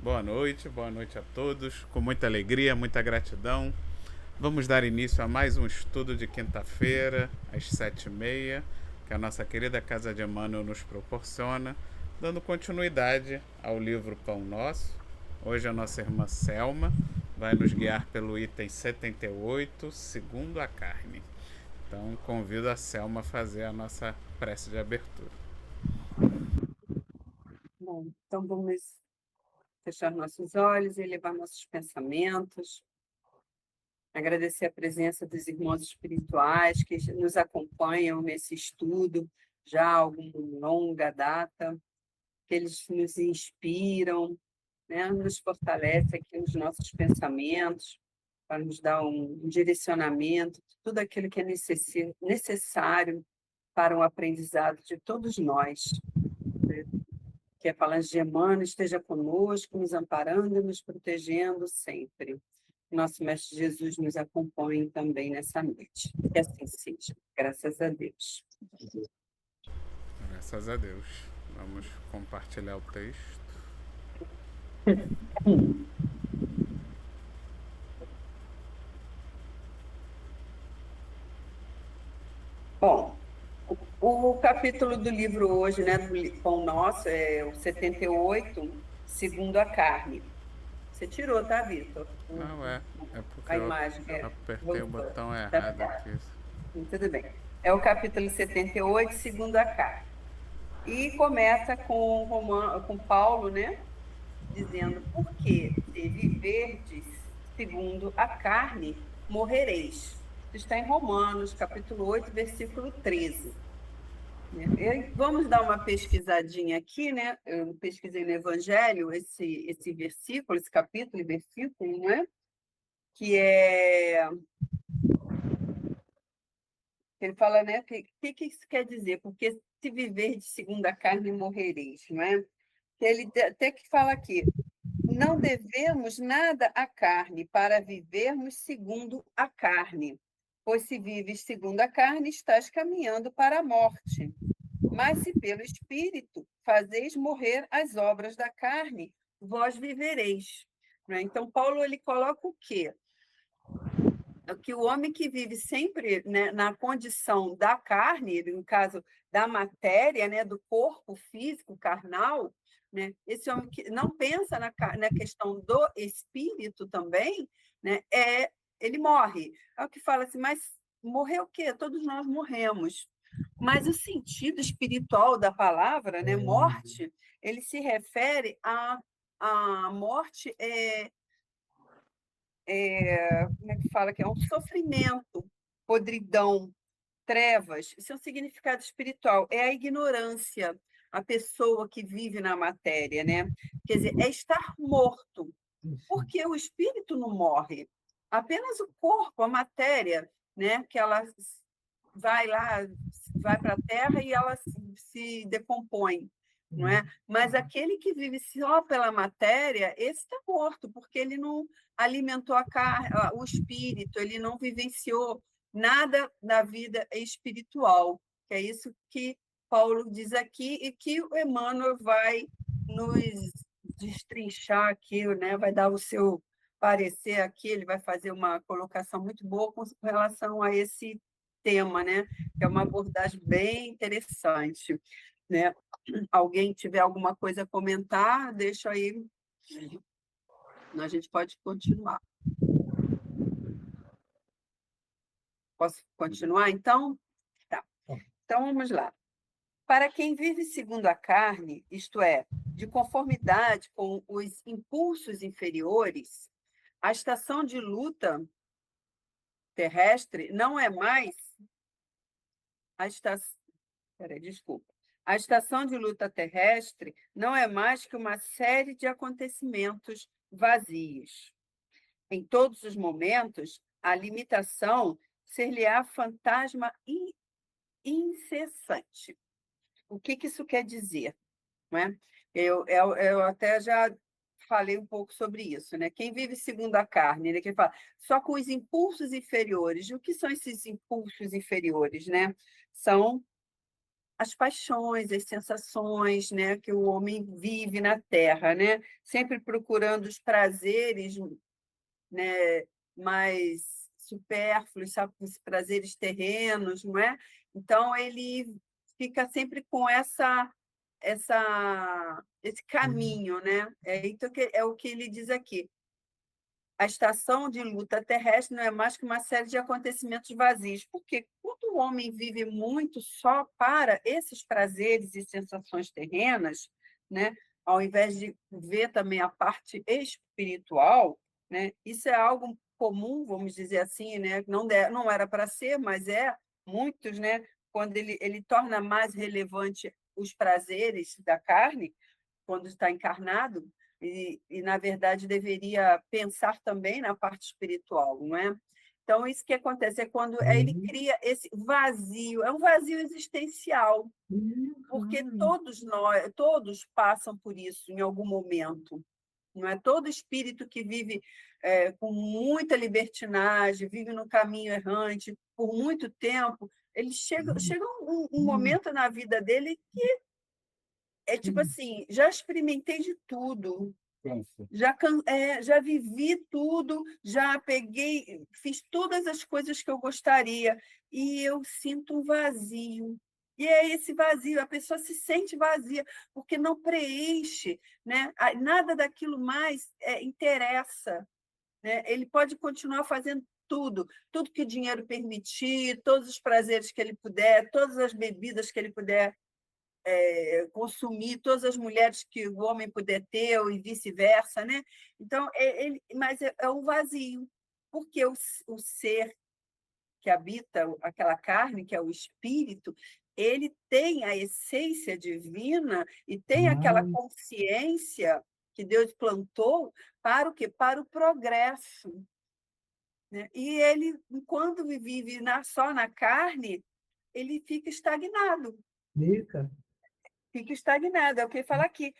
Boa noite a todos. Com muita alegria, muita gratidão. Vamos dar início a mais um estudo de quinta-feira, às 7h30, que a nossa querida Casa de Emmanuel nos proporciona, dando continuidade ao livro Pão Nosso. Hoje a nossa irmã Selma vai nos guiar pelo item 78, segundo a carne. Então convido a Selma a fazer a nossa prece de abertura. Bom, então vamos fechar nossos olhos e elevar nossos pensamentos, agradecer a presença dos irmãos espirituais que nos acompanham nesse estudo já há alguma longa data, que eles nos inspiram, né, nos fortalece aqui nos nossos pensamentos, para nos dar um direcionamento, tudo aquilo que é necessário para o aprendizado de todos nós, né? Que a Falange de Emmanuel esteja conosco, nos amparando e nos protegendo sempre. Nosso Mestre Jesus nos acompanhe também nessa noite. Que assim seja. Graças a Deus. Graças a Deus. Vamos compartilhar o texto. Bom, o capítulo do livro hoje, né, do Pão Nosso, é o 78, segundo a carne. Você tirou, tá, Vitor? Não é porque A eu imagem, apertei o voltou. botão Tá errado certo. aqui. Tudo bem. É o capítulo 78, segundo a carne. E começa com Paulo, né, dizendo: porque se viverdes segundo a carne, morrereis. Isso está em Romanos, capítulo 8, versículo 13. Né? E vamos dar uma pesquisadinha aqui, né? Eu pesquisei no Evangelho esse versículo, esse capítulo e versículo, né? Que é. Ele fala, né? Que isso quer dizer? Porque se viver de segundo a carne, morrereis, não é? Ele até que fala aqui: não devemos nada à carne para vivermos segundo a carne, pois se vives segundo a carne, estás caminhando para a morte. Mas se pelo Espírito fazeis morrer as obras da carne, vós vivereis. Né? Então, Paulo ele coloca o quê? Que o homem que vive sempre, né, na condição da carne, no caso da matéria, né, do corpo físico, carnal, né, esse homem que não pensa na questão do espírito também, né, ele morre. É o que fala assim, mas morrer o quê? Todos nós morremos. Mas o sentido espiritual da palavra, né, morte, ele se refere à morte como é que fala que é um sofrimento, podridão, trevas. Isso é um significado espiritual, é a ignorância, a pessoa que vive na matéria, né? Quer dizer, é estar morto, porque o espírito não morre, apenas o corpo, a matéria, né? Que ela vai lá, vai para a terra e ela se decompõe, não é? Mas aquele que vive só pela matéria, esse está morto, porque ele não alimentou o espírito, ele não vivenciou nada na vida espiritual, que é isso que Paulo diz aqui e que o Emmanuel vai nos destrinchar aqui, né? Vai dar o seu parecer aqui, ele vai fazer uma colocação muito boa com relação a esse tema, né? Que é uma abordagem bem interessante, né? Alguém tiver alguma coisa a comentar, deixa aí, a gente pode continuar. Posso continuar, então? Tá. Então, vamos lá. Para quem vive segundo a carne, isto é, de conformidade com os impulsos inferiores, a estação de luta terrestre não é mais a estação. Peraí, desculpa. A estação de luta terrestre não é mais que uma série de acontecimentos vazios. Em todos os momentos, a limitação ser-lhe-á fantasma incessante. O que isso quer dizer? Não é? Eu até já falei um pouco sobre isso, né? Quem vive segundo a carne, né? Quem fala só com os impulsos inferiores. O que são esses impulsos inferiores, né? São as paixões, as sensações, né, que o homem vive na Terra, né? Sempre procurando os prazeres, né, mais supérfluos, sabe, os prazeres terrenos, não é? Então ele fica sempre com esse caminho, né? Então é o que ele diz aqui. A estação de luta terrestre não é mais que uma série de acontecimentos vazios, porque quando o homem vive muito só para esses prazeres e sensações terrenas, né, ao invés de ver também a parte espiritual, né, isso é algo comum, vamos dizer assim, né, não era para ser, mas muitos, né, quando ele torna mais relevante os prazeres da carne, quando está encarnado, na verdade, deveria pensar também na parte espiritual, não é? Então, isso que acontece é quando ele cria esse vazio, é um vazio existencial, porque todos passam por isso em algum momento. Não é todo espírito que vive com muita libertinagem, vive no caminho errante por muito tempo, ele chega um momento na vida dele que é tipo assim, já experimentei de tudo, já vivi tudo, já peguei, fiz todas as coisas que eu gostaria, e eu sinto um vazio. E é esse vazio, a pessoa se sente vazia, porque não preenche, né? Nada daquilo mais interessa. Né? Ele pode continuar fazendo tudo que o dinheiro permitir, todos os prazeres que ele puder, todas as bebidas que ele puder consumir, todas as mulheres que o homem puder ter, e vice-versa, né? Então, mas é um vazio, porque o ser que habita aquela carne, que é o espírito, ele tem a essência divina e tem aquela consciência que Deus plantou para o quê? Para o progresso. Né? E ele, enquanto vive só na carne, ele fica estagnado. Fica estagnado. É o que ele fala aqui.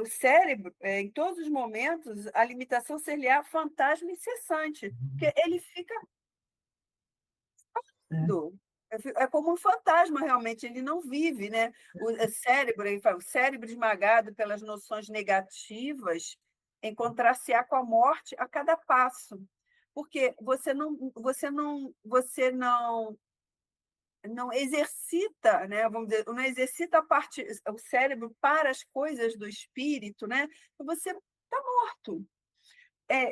O cérebro, em todos os momentos, a limitação ser-lhe-á fantasma incessante, porque ele fica do. É como um fantasma, realmente, ele não vive, né? O cérebro, ele fala, o cérebro esmagado pelas noções negativas encontrar-se-á com a morte a cada passo. Porque você não exercita, né? Vamos dizer, não exercita o cérebro para as coisas do espírito, né? Você está morto.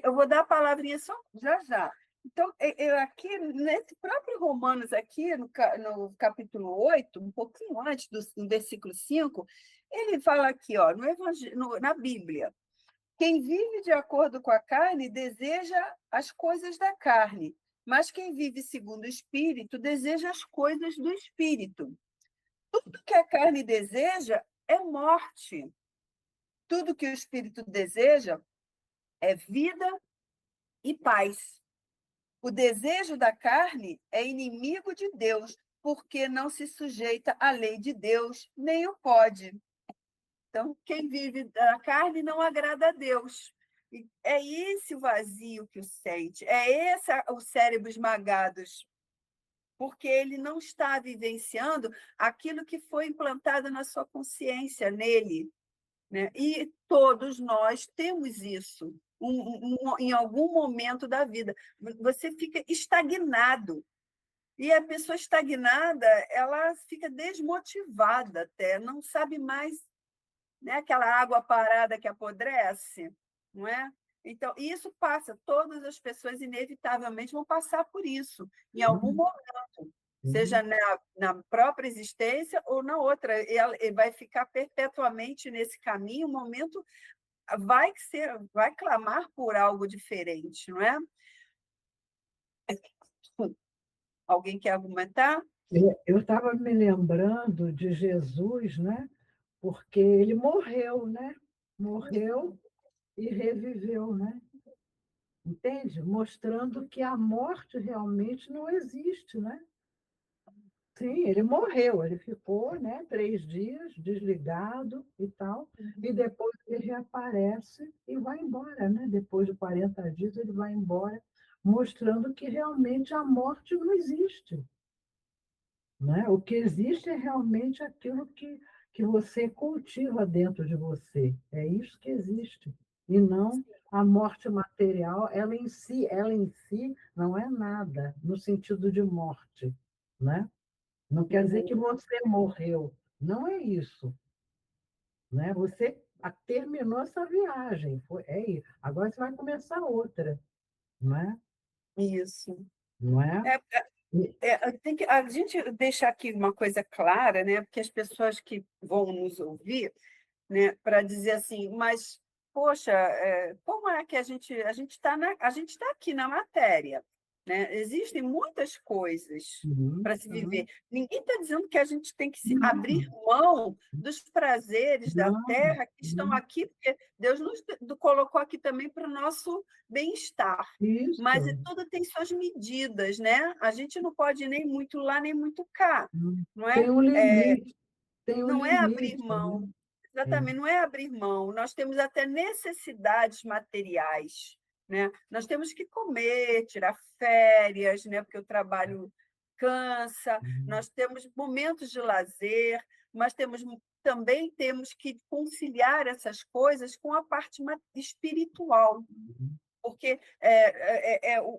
Eu vou dar a palavrinha só já já. Então, eu aqui, nesse próprio Romanos, aqui no capítulo 8, um pouquinho antes do versículo 5, ele fala aqui, ó, na Bíblia, quem vive de acordo com a carne deseja as coisas da carne, mas quem vive segundo o Espírito deseja as coisas do Espírito. Tudo que a carne deseja é morte. Tudo que o Espírito deseja é vida e paz. O desejo da carne é inimigo de Deus, porque não se sujeita à lei de Deus, nem o pode. Então, quem vive da carne não agrada a Deus. E é esse o vazio que o sente, é esse o cérebro esmagado, porque ele não está vivenciando aquilo que foi implantado na sua consciência, nele. Né? E todos nós temos isso em algum momento da vida. Você fica estagnado. E a pessoa estagnada, ela fica desmotivada até, não sabe mais, né? Aquela água parada que apodrece, não é? Então, isso passa, todas as pessoas inevitavelmente vão passar por isso, em algum momento, seja na própria existência ou na outra. Ele vai ficar perpetuamente nesse caminho, um momento vai clamar por algo diferente, não é? Alguém quer argumentar? Eu estava me lembrando de Jesus, né? Porque ele morreu, né? Morreu e reviveu, né? Entende? Mostrando que a morte realmente não existe, né? Sim, ele morreu, ele ficou, né, 3 dias desligado e tal, e depois ele reaparece e vai embora, né? Depois de 40 dias ele vai embora, mostrando que realmente a morte não existe. né? O que existe é realmente aquilo que você cultiva dentro de você. É isso que existe. E não a morte material, ela em si não é nada no sentido de morte, né? Não quer dizer que Uhum. você morreu. Não é isso, né? Você terminou essa viagem. É isso. Agora você vai começar outra, não é? Isso. Não é? É, tem que a gente deixar aqui uma coisa clara, né? Porque as pessoas que vão nos ouvir, né, para dizer assim, mas poxa, como é que a gente está aqui na matéria, né? Existem muitas coisas Uhum, para se viver. uhum. Ninguém está dizendo que a gente tem que se abrir Não, mão dos prazeres da não, terra que estão não. aqui, porque Deus nos colocou aqui também para o nosso bem-estar. Mas Isso. tudo tem suas medidas, né? A gente não pode ir nem muito lá, nem muito cá, não é? Tem um limite, tem um Não é abrir limite, mão, né? É. exatamente, não é abrir mão. Nós temos até necessidades materiais, né? Nós temos que comer, tirar férias, né? Porque o trabalho cansa. Nós temos momentos de lazer, mas também temos que conciliar essas coisas com a parte espiritual, porque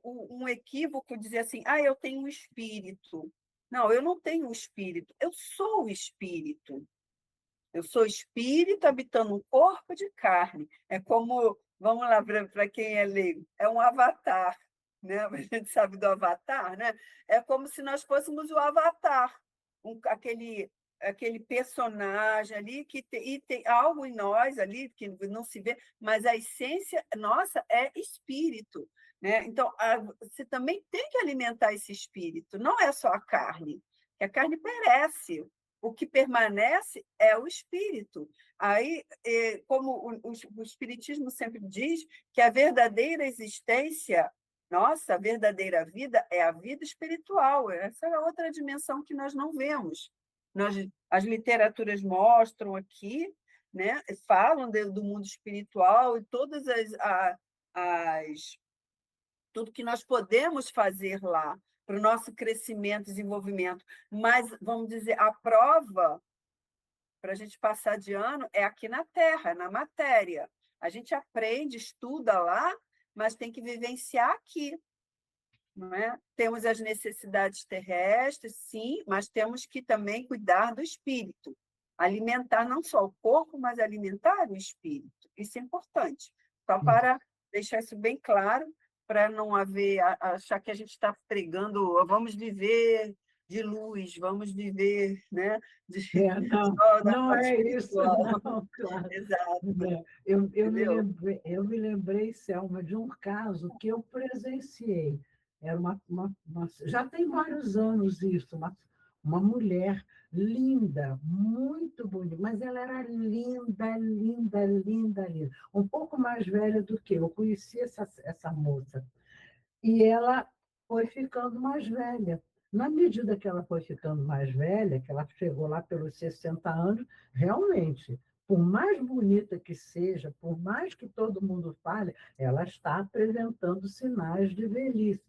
um equívoco dizer assim, eu tenho um espírito. Não, eu não tenho um espírito, eu sou o espírito. Eu sou espírito habitando um corpo de carne. É como, vamos lá, para quem é leigo, é um avatar, né? A gente sabe do avatar, né? É como se nós fôssemos o avatar, aquele personagem ali e tem algo em nós ali que não se vê, mas a essência nossa é espírito, né? Então, você também tem que alimentar esse espírito, não é só a carne, que a carne perece, o que permanece é o espírito. Aí, como o Espiritismo sempre diz, que a verdadeira existência, nossa, a verdadeira vida é a vida espiritual. Essa é outra dimensão que nós não vemos. As literaturas mostram aqui, né, falam do mundo espiritual e as tudo que nós podemos fazer lá para o nosso crescimento, desenvolvimento. Mas, vamos dizer, a prova para a gente passar de ano é aqui na Terra, na matéria. A gente aprende, estuda lá, mas tem que vivenciar aqui, não é? Temos as necessidades terrestres, sim, mas temos que também cuidar do espírito. Alimentar não só o corpo, mas alimentar o espírito. Isso é importante. Só para deixar isso bem claro, para não achar que a gente está pregando, vamos viver de luz, vamos viver, né, Não, só da não parte é isso, espiritual. não, claro. Exato, Né? entendeu? Eu me lembrei, Selma, de um caso que eu presenciei. Era já tem vários anos isso, uma mulher linda, muito bonita, mas ela era linda, linda, linda, linda. Um pouco mais velha do que eu. Conheci essa moça. E ela foi ficando mais velha. Na medida que ela foi ficando mais velha, que ela chegou lá pelos 60 anos, realmente, por mais bonita que seja, por mais que todo mundo fale, ela está apresentando sinais de velhice.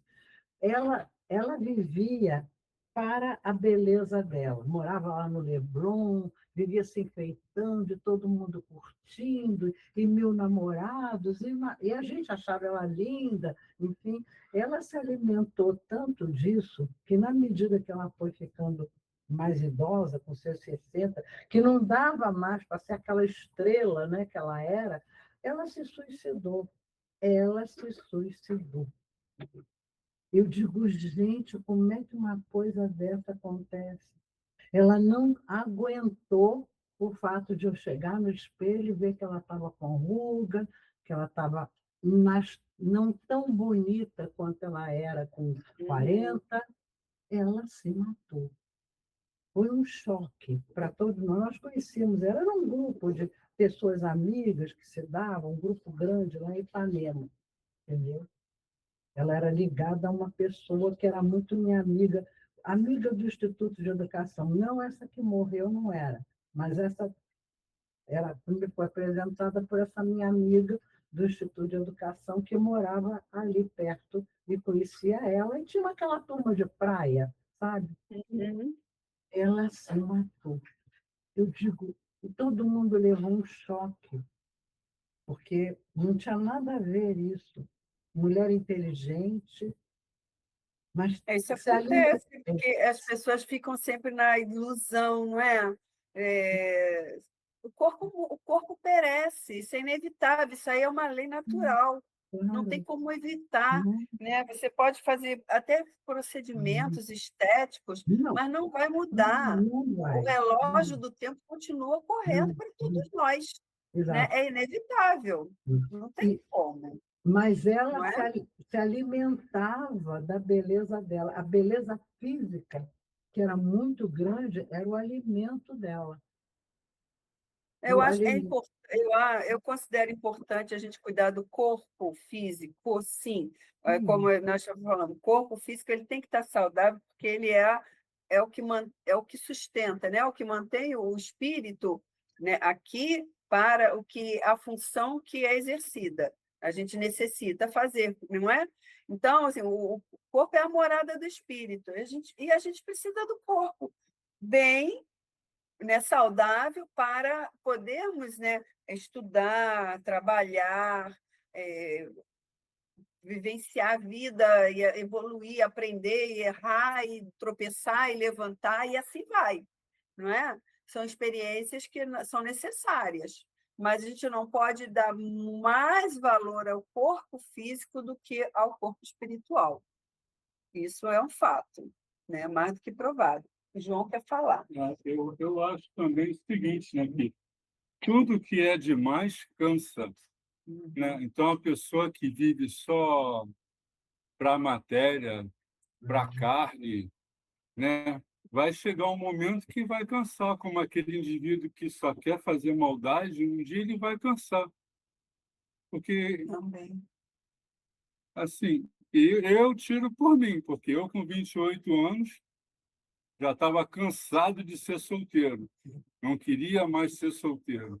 Ela vivia para a beleza dela. Morava lá no Leblon, vivia se enfeitando, e todo mundo curtindo, e 1.000 namorados, e a gente achava ela linda, enfim. Ela se alimentou tanto disso, que na medida que ela foi ficando mais idosa, com seus 60, que não dava mais para ser aquela estrela, né, que ela era, ela se suicidou. Ela se suicidou. Eu digo, gente, como é que uma coisa dessa acontece? Ela não aguentou o fato de eu chegar no espelho e ver que ela estava com ruga, que ela estava não tão bonita quanto ela era com Uhum. 40. Ela se matou. Foi um choque para todos nós. Nós conhecíamos, era um grupo de pessoas amigas que se davam, um grupo grande lá em Ipanema, entendeu? Ela era ligada a uma pessoa que era muito minha amiga, amiga do Instituto de Educação. Não essa que morreu, não era, mas essa me foi apresentada por essa minha amiga do Instituto de Educação que morava ali perto e conhecia ela. E tinha aquela turma de praia, sabe? Uhum. ela se matou. Eu digo, e todo mundo levou um choque, porque não tinha nada a ver isso. Mulher inteligente, mas Isso se alimentou. acontece, porque as pessoas ficam sempre na ilusão, não é? É, o corpo perece, isso é inevitável, isso aí é uma lei natural, não tem Claro, como evitar, não, né? Você pode fazer até procedimentos estéticos, não, mas não vai mudar. não O vai. relógio do tempo continua correndo Não, para todos nós, né? exato. É inevitável, não tem E, como, mas ela não é? se alimentava da beleza dela. A beleza física, que era muito grande, era o alimento dela. Eu O acho é alimento. importante, eu considero importante a gente cuidar do corpo físico, sim. Como nós estamos falando, o corpo físico ele tem que estar saudável, porque ele é o que sustenta, né? O que mantém o espírito, né, aqui para a função que é exercida. A gente necessita fazer, não é? Então, assim, o corpo é a morada do espírito, e a gente precisa do corpo bem, né, saudável para podermos, né, estudar, trabalhar, é, vivenciar a vida, e evoluir, aprender, e errar, e tropeçar, e levantar, e assim vai, não é? São experiências que são necessárias, mas a gente não pode dar mais valor ao corpo físico do que ao corpo espiritual. Isso é um fato, né? Mais do que provado. O João quer falar. Eu acho também o seguinte, né, que tudo que é demais cansa, né? Então, a pessoa que vive só para a matéria, para a carne, né, vai chegar um momento que vai cansar, como aquele indivíduo que só quer fazer maldade, um dia ele vai cansar. Porque, Também. assim, eu tiro por mim, porque eu, com 28 anos, já estava cansado de ser solteiro. Não queria mais ser solteiro,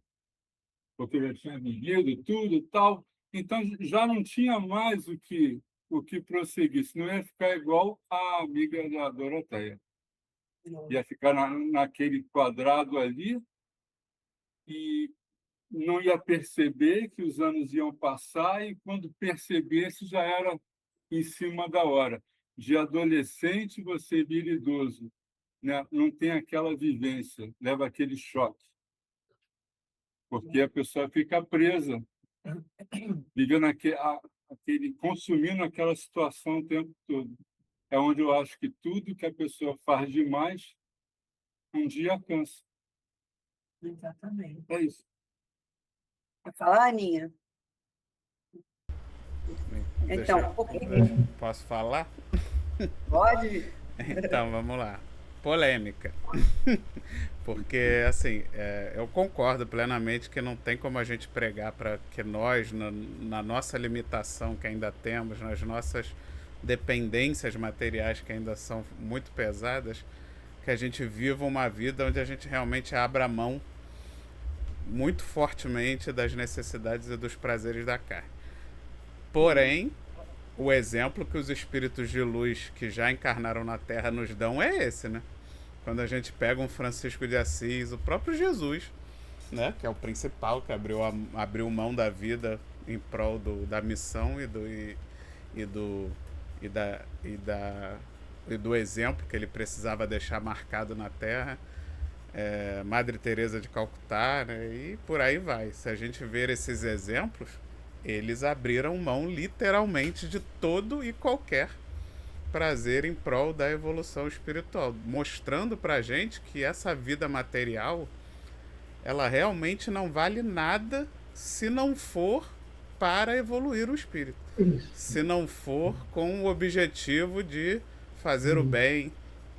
porque eu já tinha vivido tudo e tal. Então, já não tinha mais o que prosseguir, senão ia ficar igual a amiga da Doroteia. Ia ficar naquele quadrado ali e não ia perceber que os anos iam passar, e quando percebesse já era em cima da hora. De adolescente você vira idoso, né? Não tem aquela vivência, leva aquele choque, porque a pessoa fica presa, vivendo consumindo aquela situação o tempo todo. É onde eu acho que tudo que a pessoa faz demais, um dia cansa. Exatamente. É isso. Quer falar, Aninha? Deixa, Então, posso falar? pode? Então, vamos lá. Polêmica. Porque, assim, eu concordo plenamente que não tem como a gente pregar para que nós, na nossa limitação que ainda temos, nas nossas dependências materiais que ainda são muito pesadas, que a gente viva uma vida onde a gente realmente abra mão muito fortemente das necessidades e dos prazeres da carne. Porém, o exemplo que os espíritos de luz que já encarnaram na Terra nos dão é esse, né? Quando a gente pega um Francisco de Assis, o próprio Jesus, né? Que é o principal, que abriu mão da vida em prol da missão e do exemplo que ele precisava deixar marcado na Terra. Madre Teresa de Calcutá, né? E por aí vai. Se a gente ver esses exemplos, eles abriram mão literalmente de todo e qualquer prazer em prol da evolução espiritual, mostrando pra gente que essa vida material, ela realmente não vale nada se não for para evoluir o espírito. Isso. Se não for com o objetivo de fazer o bem,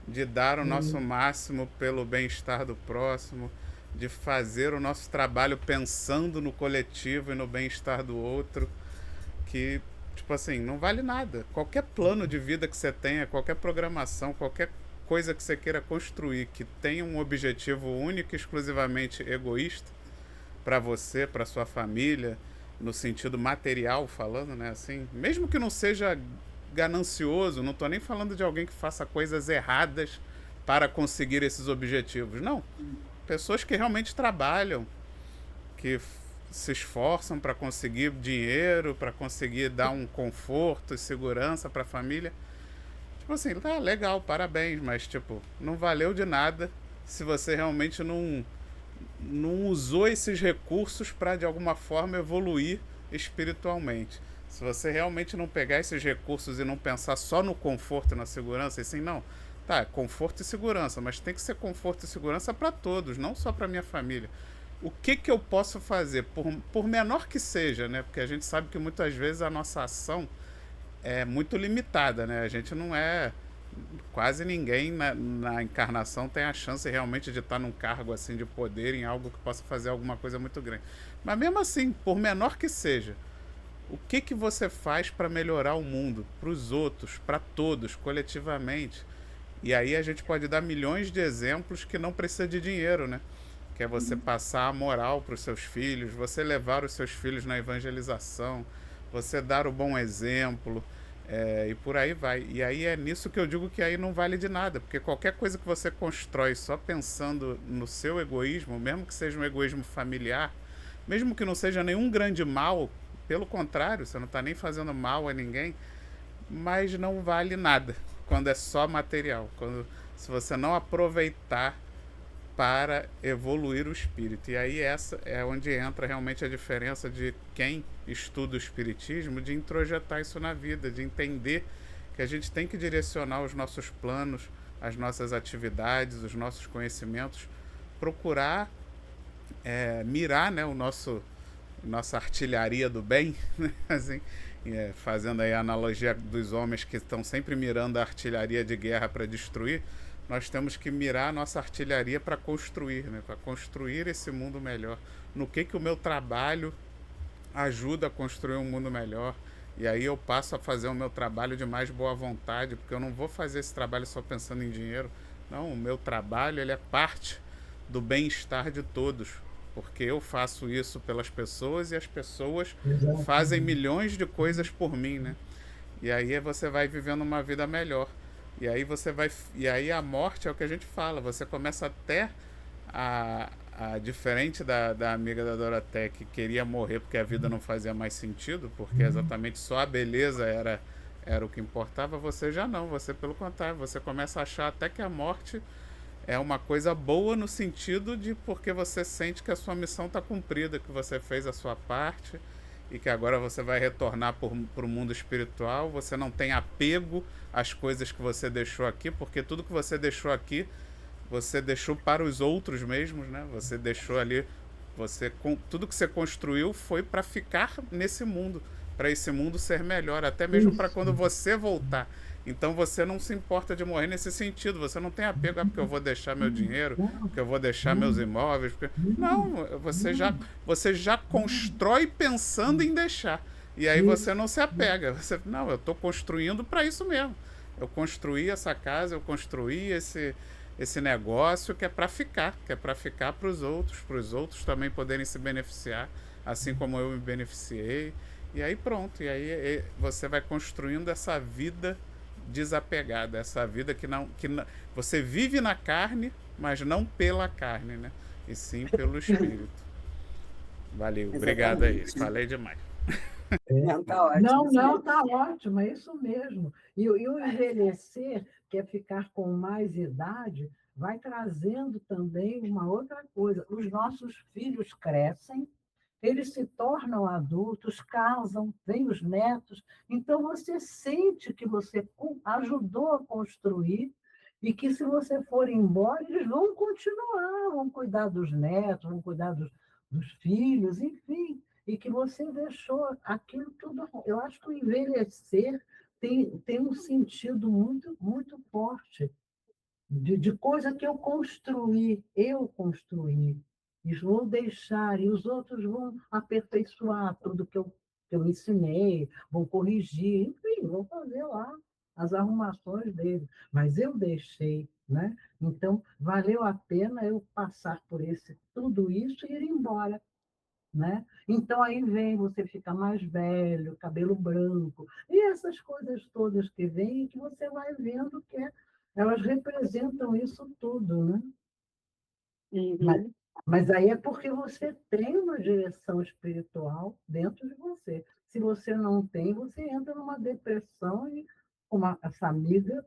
de dar o nosso máximo pelo bem-estar do próximo, de fazer o nosso trabalho pensando no coletivo e no bem-estar do outro, que, tipo assim, não vale nada. Qualquer plano de vida que você tenha, qualquer programação, qualquer coisa que você queira construir que tenha um objetivo único e exclusivamente egoísta para você, para sua família, no sentido material falando, né, assim, mesmo que não seja ganancioso, não tô nem falando de alguém que faça coisas erradas para conseguir esses objetivos. Não. Pessoas que realmente trabalham, que se esforçam para conseguir dinheiro, para conseguir dar um conforto e segurança para a família. Tipo assim, tá legal, parabéns, mas tipo, não valeu de nada se você realmente não usou esses recursos para de alguma forma evoluir espiritualmente. Se você realmente não pegar esses recursos e não pensar só no conforto e na segurança, e assim, não, tá, conforto e segurança, mas tem que ser conforto e segurança para todos, não só para minha família. O que eu posso fazer, por menor que seja, né? Porque a gente sabe que muitas vezes a nossa ação é muito limitada, né? A gente não é. Quase ninguém na encarnação tem a chance realmente de estar num cargo assim de poder, em algo que possa fazer alguma coisa muito grande. Mas mesmo assim, por menor que seja, o que você faz para melhorar o mundo, para os outros, para todos, coletivamente? E aí a gente pode dar milhões de exemplos que não precisa de dinheiro, né? Que é você passar a moral para os seus filhos, você levar os seus filhos na evangelização, você dar o bom exemplo, e por aí vai. E aí é nisso que eu digo que aí não vale de nada, porque qualquer coisa que você constrói só pensando no seu egoísmo, mesmo que seja um egoísmo familiar, mesmo que não seja nenhum grande mal, pelo contrário, você não está nem fazendo mal a ninguém, mas não vale nada quando é só material. Se você não aproveitar para evoluir o espírito. E aí essa é onde entra realmente a diferença de quem estuda o espiritismo, de introjetar isso na vida, de entender que a gente tem que direcionar os nossos planos, as nossas atividades, os nossos conhecimentos, procurar mirar, né, nossa artilharia do bem, né, assim, fazendo aí a analogia dos homens que estão sempre mirando a artilharia de guerra para destruir. Nós temos que mirar a nossa artilharia para construir, né? Para construir esse mundo melhor. No que o meu trabalho ajuda a construir um mundo melhor. E aí eu passo a fazer o meu trabalho de mais boa vontade, porque eu não vou fazer esse trabalho só pensando em dinheiro. Não, o meu trabalho ele é parte do bem-estar de todos, porque eu faço isso pelas pessoas e as pessoas fazem milhões de coisas por mim, né? E aí você vai vivendo uma vida melhor. E aí a morte é o que a gente fala, você começa até diferente da amiga da Dorothea que queria morrer porque a vida não fazia mais sentido, porque exatamente só a beleza era o que importava, você já não, você pelo contrário, você começa a achar até que a morte é uma coisa boa no sentido de porque você sente que a sua missão está cumprida, que você fez a sua parte e que agora você vai retornar para o mundo espiritual, você não tem apego às coisas que você deixou aqui, porque tudo que você deixou aqui, você deixou para os outros mesmos, né? Você deixou ali, tudo que você construiu foi para ficar nesse mundo, para esse mundo ser melhor, até mesmo para quando você voltar. Então você não se importa de morrer nesse sentido, você não tem apego, porque eu vou deixar meu dinheiro, porque eu vou deixar meus imóveis. Não, você já constrói pensando em deixar. E aí você não se apega. Não, eu estou construindo para isso mesmo. Eu construí essa casa, eu construí esse negócio que é para ficar para os outros também poderem se beneficiar, assim como eu me beneficiei. E aí pronto, e aí você vai construindo essa vida desapegada, essa vida que você vive na carne, mas não pela carne, né? E sim pelo espírito. Valeu, obrigado aí. Falei demais. Não, tá ótimo. Não, está ótimo, é isso mesmo. E o envelhecer, que é ficar com mais idade, vai trazendo também uma outra coisa. Os nossos filhos crescem, eles se tornam adultos, casam, vêm os netos, então você sente que você ajudou a construir e que se você for embora, eles vão continuar, vão cuidar dos netos, vão cuidar dos filhos, enfim, e que você deixou aquilo tudo. Eu acho que o envelhecer tem um sentido muito, muito forte de coisa que eu construí, e vou deixar, e os outros vão aperfeiçoar tudo que eu ensinei, vão corrigir, enfim, vão fazer lá as arrumações deles. Mas eu deixei, né? Então, valeu a pena eu passar por tudo isso e ir embora. Né? Então, aí vem, você fica mais velho, cabelo branco, e essas coisas todas que vêm, que você vai vendo que elas representam isso tudo, né? Mas, Uhum. mas aí é porque você tem uma direção espiritual dentro de você. Se você não tem, você entra numa depressão e essa amiga,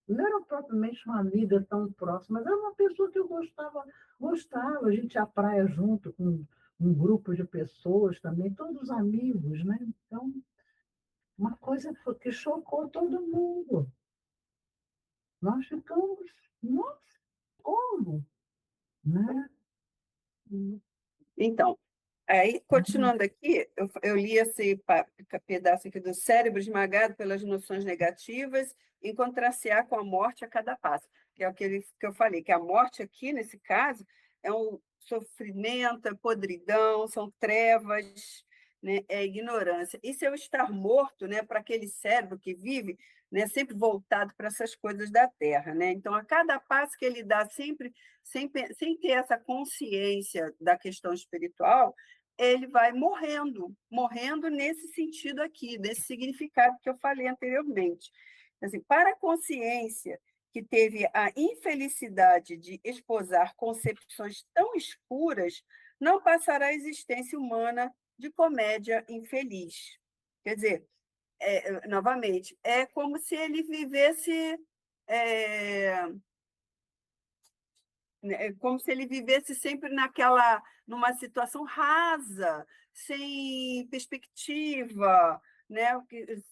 não era propriamente uma amiga tão próxima, mas era uma pessoa que eu gostava, a gente ia à praia junto com um grupo de pessoas também, todos amigos, né? Então, uma coisa que chocou todo mundo. Nós ficamos, nossa, como? Né? Então, aí, continuando aqui, eu li esse pedaço aqui do cérebro esmagado pelas noções negativas, encontrar-se-á com a morte a cada passo, que é que eu falei, que a morte aqui, nesse caso, é um sofrimento, é podridão, são trevas, né, é ignorância. Isso é o estar morto, né, para aquele cérebro que vive, né, sempre voltado para essas coisas da Terra, né? Então, a cada passo que ele dá, sempre sem ter essa consciência da questão espiritual, ele vai morrendo nesse sentido aqui, desse significado que eu falei anteriormente. Assim, para a consciência que teve a infelicidade de esposar concepções tão escuras, não passará a existência humana de comédia infeliz. Quer dizer, novamente, é como se ele vivesse é, é como se ele vivesse sempre numa situação rasa, sem perspectiva, né?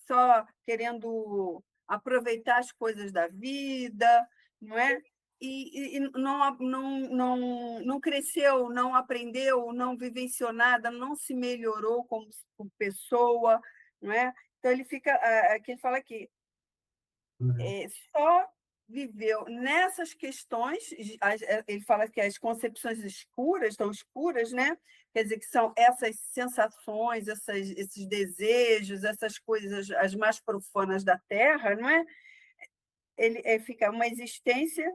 Só querendo aproveitar as coisas da vida, não é? E não cresceu, não aprendeu, não vivenciou nada, não se melhorou como pessoa, não é? Então ele fica, aqui ele fala aqui, só viveu nessas questões, ele fala que as concepções escuras, estão escuras, né? Quer dizer, que são essas sensações, esses desejos, essas coisas as mais profanas da Terra, não é? Ele fica uma existência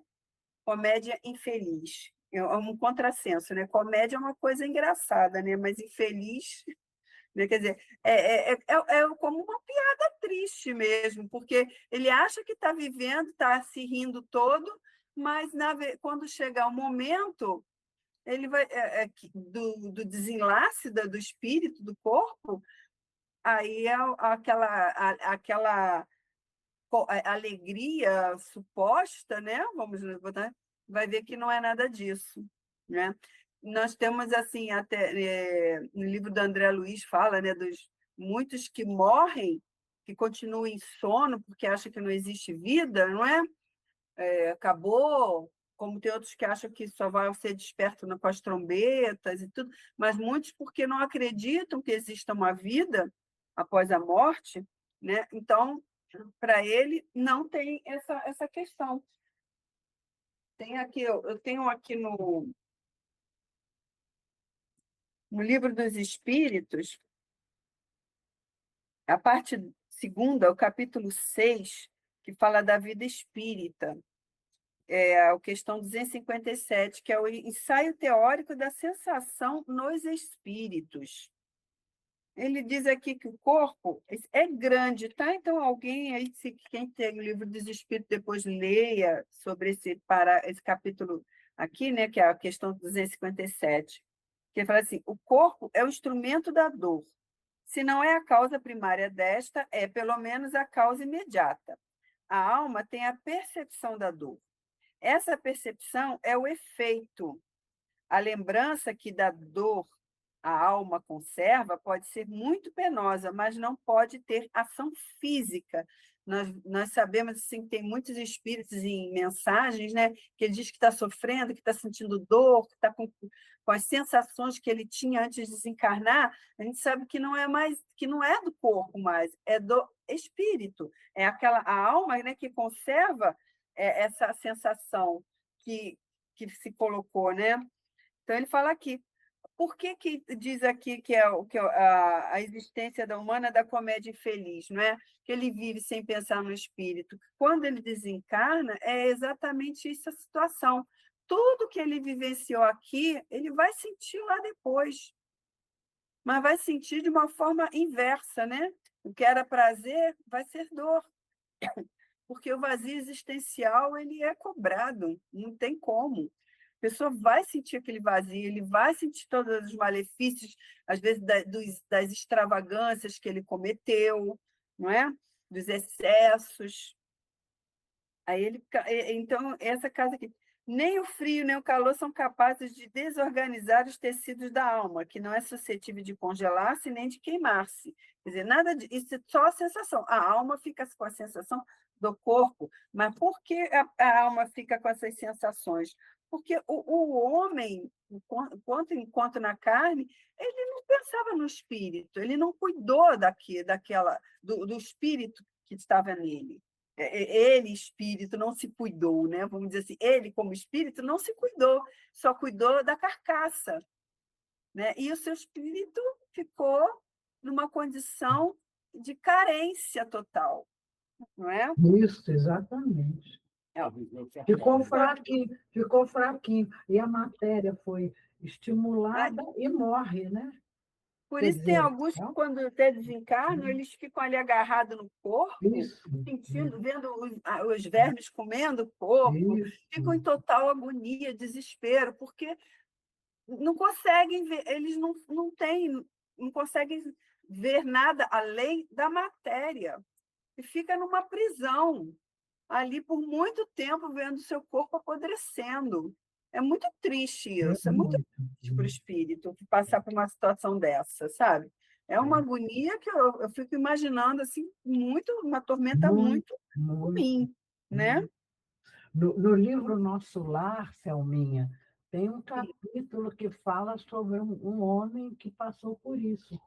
comédia infeliz. É um contrassenso, né? Comédia é uma coisa engraçada, né? Mas infeliz, né? Quer dizer, é como uma piada triste mesmo, porque ele acha que está vivendo, está se rindo todo, mas quando chegar o momento, ele vai do desenlace do espírito, do corpo, aí aquela alegria suposta, né? Vamos botar, vai ver que não é nada disso, né? Nós temos assim até no livro do André Luiz fala, né, dos muitos que morrem, que continuam em sono porque acham que não existe vida, não é? Acabou, como tem outros que acham que só vai ser desperto com as trombetas e tudo, mas muitos porque não acreditam que exista uma vida após a morte, né? Então, para ele, não tem essa questão. Tem aqui, eu tenho aqui no Livro dos Espíritos, a parte segunda, o capítulo 6, que fala da vida espírita. A questão 257, que é o ensaio teórico da sensação nos espíritos. Ele diz aqui que o corpo é grande, tá? Então, alguém aí, quem tem o livro dos Espíritos, depois leia sobre esse capítulo aqui, né, que é a questão 257, que ele fala assim: o corpo é o instrumento da dor. Se não é a causa primária desta, é pelo menos a causa imediata. A alma tem a percepção da dor. Essa percepção é o efeito. A lembrança que da dor a alma conserva pode ser muito penosa, mas não pode ter ação física. Nós sabemos assim, tem muitos espíritos em mensagens, né, que ele diz que está sofrendo, que está sentindo dor, que está com as sensações que ele tinha antes de desencarnar. A gente sabe que não é mais, que não é do corpo mais, é do espírito. É a alma, né, que conserva essa sensação que se colocou, né? Então ele fala aqui. Por que diz aqui que a existência da humana é da comédia infeliz, não é? Que ele vive sem pensar no espírito. Quando ele desencarna, é exatamente essa situação. Tudo que ele vivenciou aqui, ele vai sentir lá depois, mas vai sentir de uma forma inversa, né? O que era prazer vai ser dor. porque o vazio existencial ele é cobrado, não tem como. A pessoa vai sentir aquele vazio, ele vai sentir todos os malefícios, às vezes das extravagâncias que ele cometeu, não é? Dos excessos. Aí então, essa casa aqui, nem o frio nem o calor são capazes de desorganizar os tecidos da alma, que não é suscetível de congelar-se nem de queimar-se. Quer dizer, nada isso é só a sensação. A alma fica com a sensação do corpo, mas por que a alma fica com essas sensações? Porque o homem, enquanto na carne, ele não pensava no espírito, ele não cuidou do espírito que estava nele. Ele, espírito, não se cuidou, né? Vamos dizer assim, ele, como espírito, não se cuidou, só cuidou da carcaça, né? E o seu espírito ficou numa condição de carência total, não é? Isso, exatamente. Ficou fraquinho. E a matéria foi estimulada e morre, né? Por Quer isso tem dizer, alguns que, quando até desencarnam, eles ficam ali agarrados no corpo, isso, sentindo, vendo os vermes comendo o corpo, ficam em isso. total agonia, desespero, porque não conseguem ver, eles não conseguem ver nada além da matéria. E fica numa prisão, ali por muito tempo, vendo seu corpo apodrecendo. É muito triste isso, é muito triste para o espírito passar por uma situação dessa, sabe? É uma agonia que eu fico imaginando, assim, uma tormenta muito ruim, né? No livro Nosso Lar, Selminha, tem um capítulo que fala sobre um homem que passou por isso.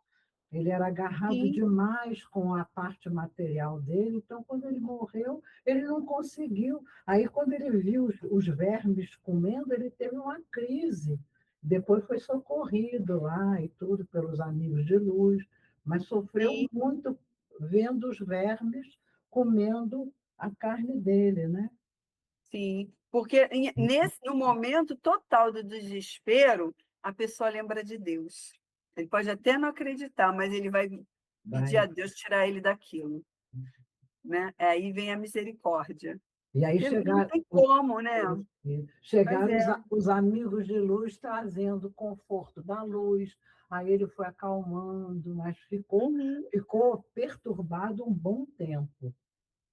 Ele era agarrado Sim. demais com a parte material dele, então, quando ele morreu, ele não conseguiu. Aí, quando ele viu os vermes comendo, ele teve uma crise. Depois foi socorrido lá e tudo pelos amigos de luz, mas sofreu Sim. muito vendo os vermes comendo a carne dele, né? Sim, porque no momento total do desespero, a pessoa lembra de Deus. Ele pode até não acreditar, mas ele vai pedir a Deus tirar ele daquilo, né? Aí vem a misericórdia. E aí Porque não tem como, né? chegaram os amigos de luz trazendo o conforto da luz, aí ele foi acalmando, mas ficou perturbado um bom tempo.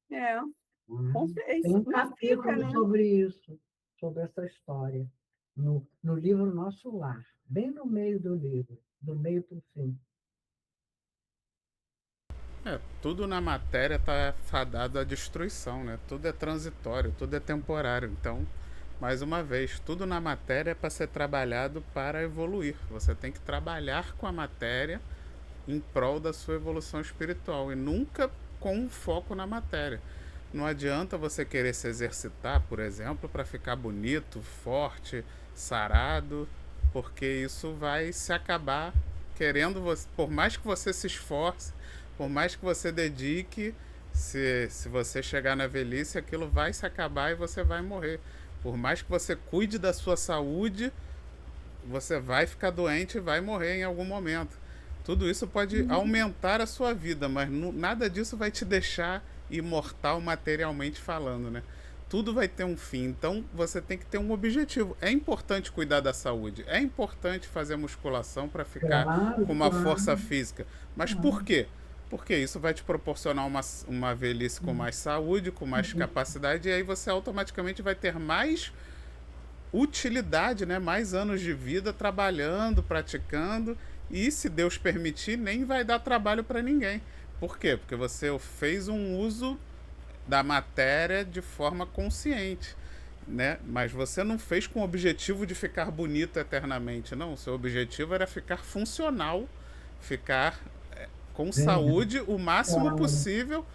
Tem um capítulo sobre isso, sobre essa história, no livro Nosso Lar, bem no meio do livro, do meio para o fim. Tudo na matéria está fadado à destruição, né? Tudo é transitório, tudo é temporário. Então, mais uma vez, tudo na matéria é para ser trabalhado para evoluir. Você tem que trabalhar com a matéria em prol da sua evolução espiritual e nunca com um foco na matéria. Não adianta você querer se exercitar, por exemplo, para ficar bonito, forte, sarado, porque isso vai se acabar querendo você, por mais que você se esforce, por mais que você dedique, se você chegar na velhice, aquilo vai se acabar e você vai morrer. Por mais que você cuide da sua saúde, você vai ficar doente e vai morrer em algum momento. Tudo isso pode aumentar a sua vida, mas nada disso vai te deixar imortal materialmente falando, né? Tudo vai ter um fim, então você tem que ter um objetivo. É importante cuidar da saúde, é importante fazer musculação para ficar com uma força física. Mas por quê? Porque isso vai te proporcionar uma velhice com mais saúde, com mais capacidade, e aí você automaticamente vai ter mais utilidade, né? Mais anos de vida trabalhando, praticando, e se Deus permitir, nem vai dar trabalho para ninguém. Por quê? Porque você fez um uso da matéria de forma consciente, né? Mas você não fez com o objetivo de ficar bonito eternamente, não. O seu objetivo era ficar funcional, ficar com saúde o máximo possível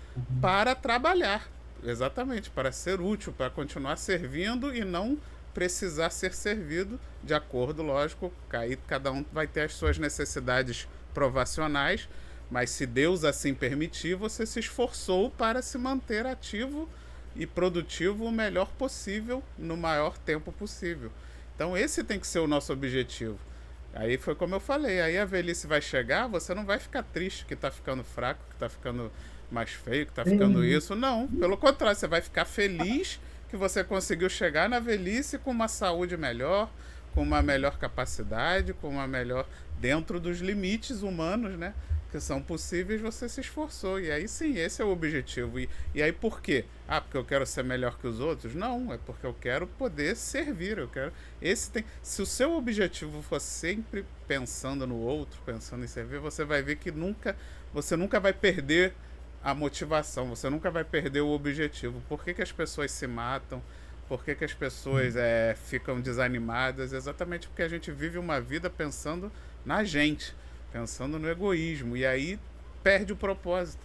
para trabalhar. Exatamente, para ser útil, para continuar servindo e não precisar ser servido de acordo, lógico, aí cada um vai ter as suas necessidades provacionais, mas se Deus assim permitir, você se esforçou para se manter ativo e produtivo o melhor possível, no maior tempo possível. Então esse tem que ser o nosso objetivo. Aí foi como eu falei, aí a velhice vai chegar, você não vai ficar triste que tá ficando fraco, que tá ficando mais feio, que tá ficando Sim. isso. Não, pelo contrário, você vai ficar feliz que você conseguiu chegar na velhice com uma saúde melhor, com uma melhor capacidade, com uma melhor dentro dos limites humanos, né? Que são possíveis, você se esforçou. E aí sim, esse é o objetivo. E aí por quê? Ah, porque eu quero ser melhor que os outros? Não, é porque eu quero poder servir. Eu quero. Se o seu objetivo for sempre pensando no outro, pensando em servir, você vai ver que você nunca vai perder a motivação, você nunca vai perder o objetivo. Por que as pessoas se matam? Por que as pessoas ficam desanimadas? Exatamente porque a gente vive uma vida pensando na gente, pensando no egoísmo. E aí perde o propósito.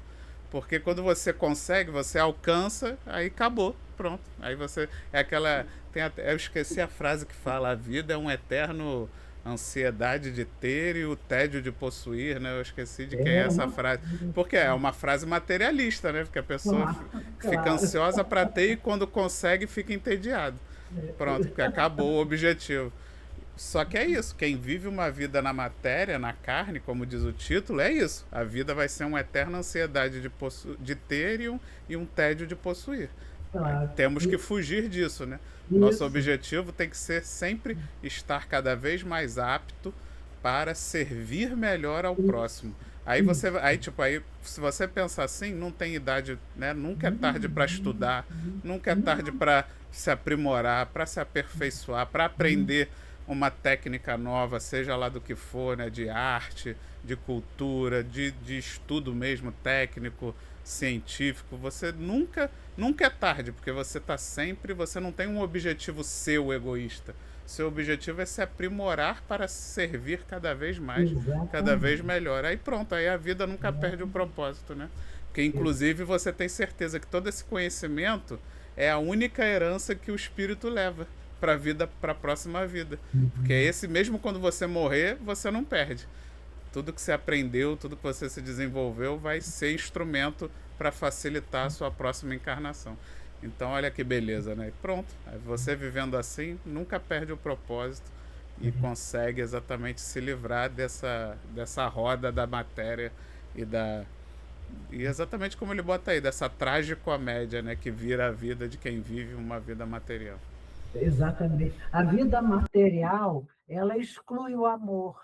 Porque quando você consegue, você alcança, aí acabou, pronto. Aí você. É aquela. Eu esqueci a frase que fala: a vida é um eterno ansiedade de ter e o tédio de possuir, né? Eu esqueci de quem é essa frase. Porque é uma frase materialista, né? Porque a pessoa Claro, fica claro. ansiosa para ter e quando consegue fica entediado. Pronto, porque acabou o objetivo. Só que é isso, quem vive uma vida na matéria, na carne, como diz o título, é isso. A vida vai ser uma eterna ansiedade de ter e um tédio de possuir. Claro. Temos que fugir disso, né? Nosso Isso. objetivo tem que ser sempre estar cada vez mais apto para servir melhor ao próximo. Aí, se você pensar assim, não tem idade, né? Nunca é tarde para estudar, nunca é tarde para se aprimorar, para se aperfeiçoar, para aprender uma técnica nova, seja lá do que for, né? De arte, de cultura, de estudo mesmo, técnico, científico. Você nunca é tarde, porque você não tem um objetivo seu egoísta. Seu objetivo é se aprimorar para servir cada vez mais, cada vez Exatamente. melhor. Aí pronto, aí a vida nunca perde o propósito, né? Porque inclusive você tem certeza que todo esse conhecimento é a única herança que o espírito leva para a vida, para a próxima vida. Porque esse mesmo quando você morrer, você não perde. Tudo que você aprendeu, tudo que você se desenvolveu vai ser instrumento para facilitar a sua próxima encarnação. Então, olha que beleza, né? Pronto, você vivendo assim, nunca perde o propósito e consegue exatamente se livrar dessa roda da matéria e e exatamente como ele bota aí, dessa tragicomédia, né? Que vira a vida de quem vive uma vida material. Exatamente. A vida material, ela exclui o amor,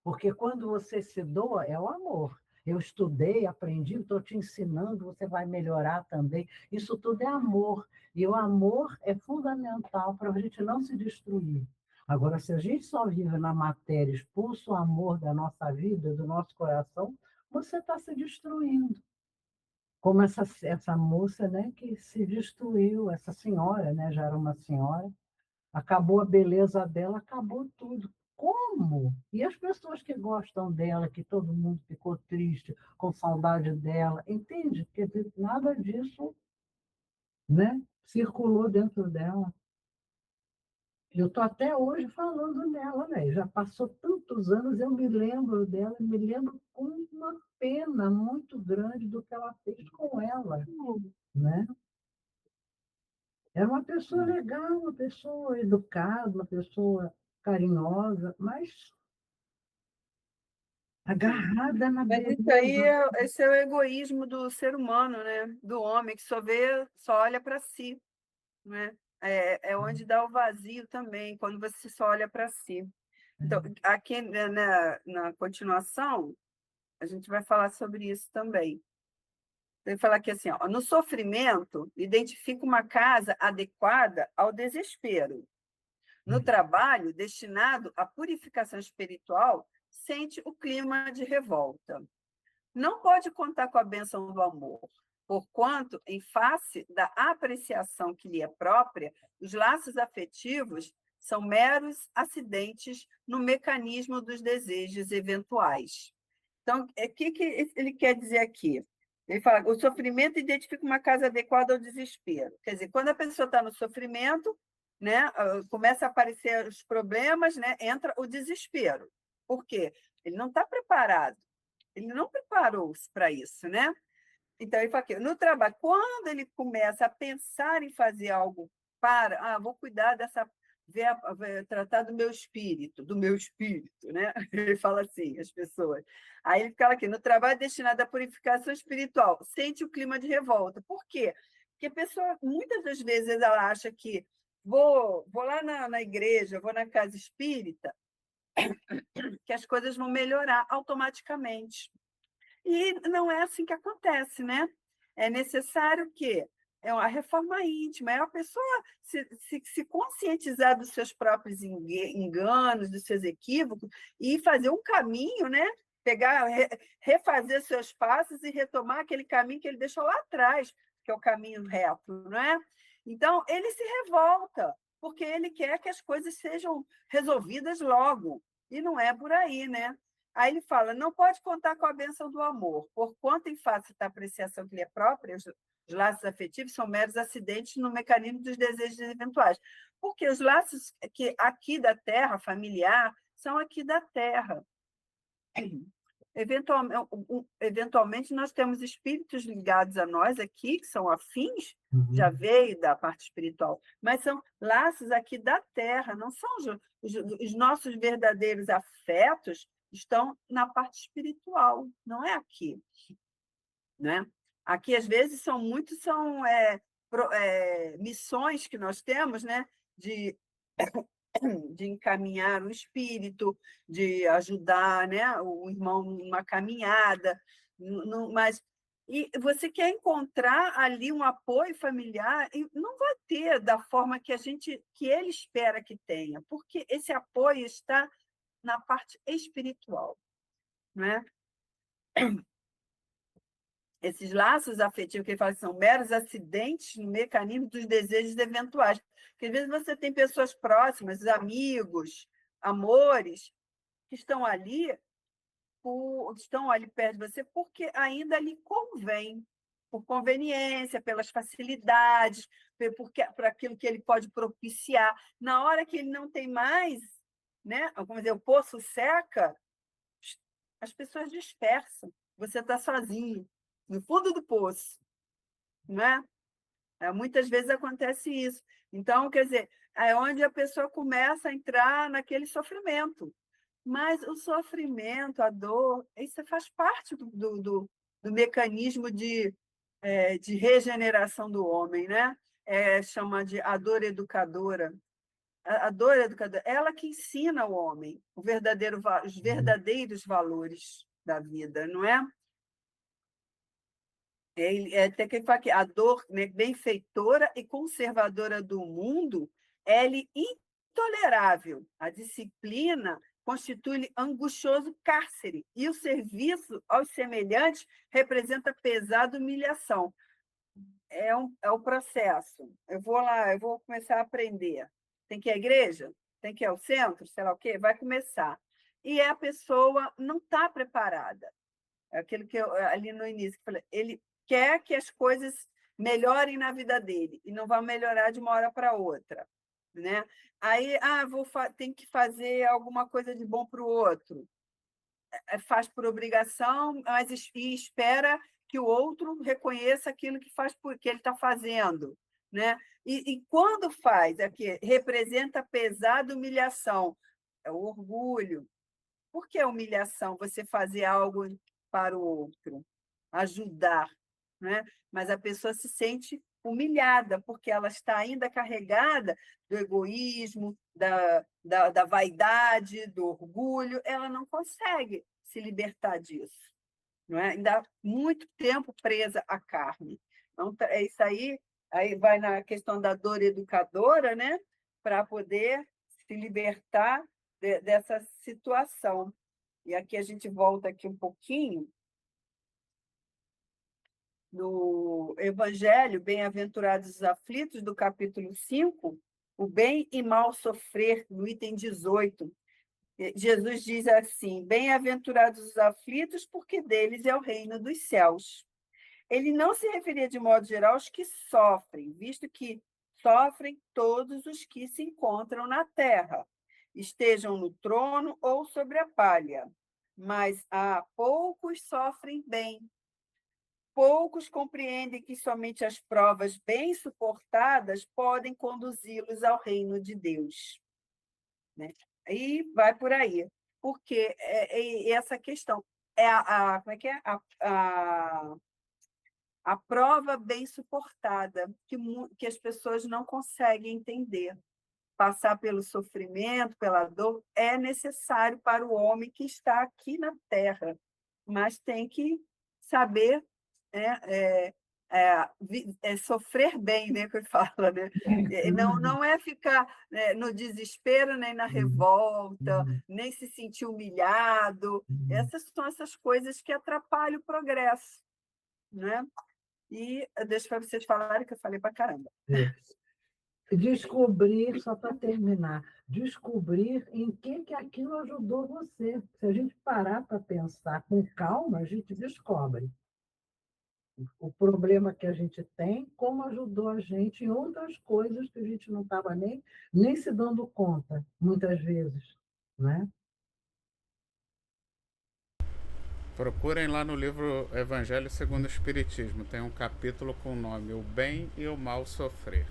porque quando você se doa, é o amor. Eu estudei, aprendi, estou te ensinando, você vai melhorar também. Isso tudo é amor. E o amor é fundamental para a gente não se destruir. Agora, se a gente só vive na matéria, expulsa o amor da nossa vida, do nosso coração, você está se destruindo. Como essa moça, né, que se destruiu, essa senhora, né, já era uma senhora, acabou a beleza dela, acabou tudo. Como? E as pessoas que gostam dela, que todo mundo ficou triste, com saudade dela, entende? Porque nada disso, né, circulou dentro dela. Eu estou até hoje falando dela, né? Já passou tantos anos, eu me lembro dela, me lembro com uma pena muito grande do que ela fez com ela, né? Era uma pessoa legal, uma pessoa educada, uma pessoa carinhosa, mas agarrada na Mas isso aí, beleza. esse é o egoísmo do ser humano, né? Do homem, que só olha para si, né? É onde dá o vazio também, quando você só olha para si. Então, aqui né, na continuação, a gente vai falar sobre isso também. Ele fala aqui assim, ó, no sofrimento, identifica uma casa adequada ao desespero. No trabalho, destinado à purificação espiritual, sente o clima de revolta. Não pode contar com a bênção do amor, porquanto, em face da apreciação que lhe é própria, os laços afetivos são meros acidentes no mecanismo dos desejos eventuais. Então, o que ele quer dizer aqui? Ele fala, o sofrimento identifica uma casa adequada ao desespero. Quer dizer, quando a pessoa está no sofrimento, né, começa a aparecer os problemas, né, entra o desespero. Por quê? Ele não está preparado. Ele não preparou-se para isso, né? Então, ele fala aqui, no trabalho, quando ele começa a pensar em fazer algo vou cuidar tratar do meu espírito, né? Ele fala assim, as pessoas. Aí ele fala aqui, no trabalho destinado à purificação espiritual, sente o clima de revolta. Por quê? Porque a pessoa, muitas das vezes, ela acha que vou lá na igreja, vou na casa espírita, que as coisas vão melhorar automaticamente. E não é assim que acontece, né? É necessário que é uma reforma íntima, é a pessoa se conscientizar dos seus próprios enganos, dos seus equívocos, e fazer um caminho, né? Pegar, refazer seus passos e retomar aquele caminho que ele deixou lá atrás, que é o caminho reto, não é? Então, ele se revolta, porque ele quer que as coisas sejam resolvidas logo, e não é por aí, né? Aí ele fala, não pode contar com a bênção do amor, porquanto, em face da apreciação que lhe é própria, os laços afetivos são meros acidentes no mecanismo dos desejos eventuais. Porque os laços que aqui da Terra, familiar, são aqui da Terra. Eventualmente, nós temos espíritos ligados a nós aqui, que são afins, já veio da parte espiritual, mas são laços aqui da Terra, não são os nossos verdadeiros afetos, estão na parte espiritual, não é aqui, né? Aqui, às vezes, são missões que nós temos, né? De encaminhar o espírito, de ajudar, né? O irmão numa caminhada, mas e você quer encontrar ali um apoio familiar e não vai ter da forma que ele espera que tenha, porque esse apoio está na parte espiritual, né? Esses laços afetivos que ele fala são meros acidentes no mecanismo dos desejos eventuais. Porque às vezes você tem pessoas próximas, amigos, amores, que estão ali perto de você porque ainda lhe convém, por conveniência, pelas facilidades, por aquilo que ele pode propiciar. Na hora que ele não tem mais, né? Vamos dizer, o poço seca, as pessoas dispersam. Você está sozinho, no fundo do poço, né? Muitas vezes acontece isso. Então, quer dizer, é onde a pessoa começa a entrar naquele sofrimento. Mas o sofrimento, a dor, isso faz parte do mecanismo de regeneração do homem, né? Chama de a dor educadora. A dor educadora, ela que ensina o homem os verdadeiros valores da vida, não é? Tem que falar que a dor, né, benfeitora e conservadora do mundo é intolerável. A disciplina constitui angustioso cárcere e o serviço aos semelhantes representa pesada humilhação. É o processo. Eu vou lá, eu vou começar a aprender. Tem que ir à igreja? Tem que ir ao centro? Sei lá o quê? Vai começar. E a pessoa não está preparada. É aquilo que eu, ali no início, que falei, ele quer que as coisas melhorem na vida dele e não vão melhorar de uma hora para outra, né? Aí, tem que fazer alguma coisa de bom para o outro. Faz por obrigação, mas espera que o outro reconheça aquilo que ele está fazendo, né? E quando faz, aqui representa pesada humilhação, é o orgulho. Por que humilhação? Você fazer algo para o outro, ajudar, né? Mas a pessoa se sente humilhada, porque ela está ainda carregada do egoísmo, da vaidade, do orgulho, ela não consegue se libertar disso, não é? Ainda há muito tempo presa à carne. Então, é isso aí vai na questão da dor educadora, né? Para poder se libertar dessa situação. E aqui a gente volta aqui um pouquinho no Evangelho, Bem-aventurados os aflitos, do capítulo 5, o bem e mal sofrer, no item 18. Jesus diz assim, bem-aventurados os aflitos, porque deles é o reino dos céus. Ele não se referia de modo geral aos que sofrem, visto que sofrem todos os que se encontram na terra, estejam no trono ou sobre a palha, mas há poucos sofrem bem. poucos compreendem que somente as provas bem suportadas podem conduzi-los ao reino de Deus, né? E vai por aí, porque essa questão como é que é? A prova bem suportada, que as pessoas não conseguem entender. Passar pelo sofrimento, pela dor, é necessário para o homem que está aqui na Terra, mas tem que saber, né, sofrer bem, né, que eu falo, né? Não é ficar, né, no desespero, nem na revolta, nem se sentir humilhado. Essas são essas coisas que atrapalham o progresso, né? E deixa para vocês falarem, que eu falei para caramba. Descobrir, só para terminar, descobrir em que aquilo ajudou você. Se a gente parar para pensar com calma, a gente descobre o problema que a gente tem, como ajudou a gente em outras coisas que a gente não estava nem se dando conta, muitas vezes, né? Procurem lá no livro Evangelho segundo o Espiritismo. Tem um capítulo com o nome O Bem e o Mal Sofrer.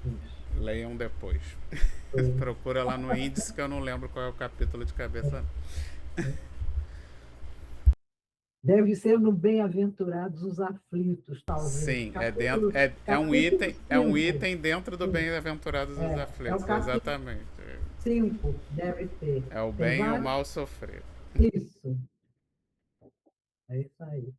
Isso. Leiam depois. Procura lá no índice, que eu não lembro qual é o capítulo de cabeça. Deve ser no Bem-aventurados os aflitos, talvez. Sim, Capítulo, é um item dentro do Bem-aventurados os aflitos, exatamente. 5, deve ter. É o bem e o mal sofrer. Isso. É isso aí.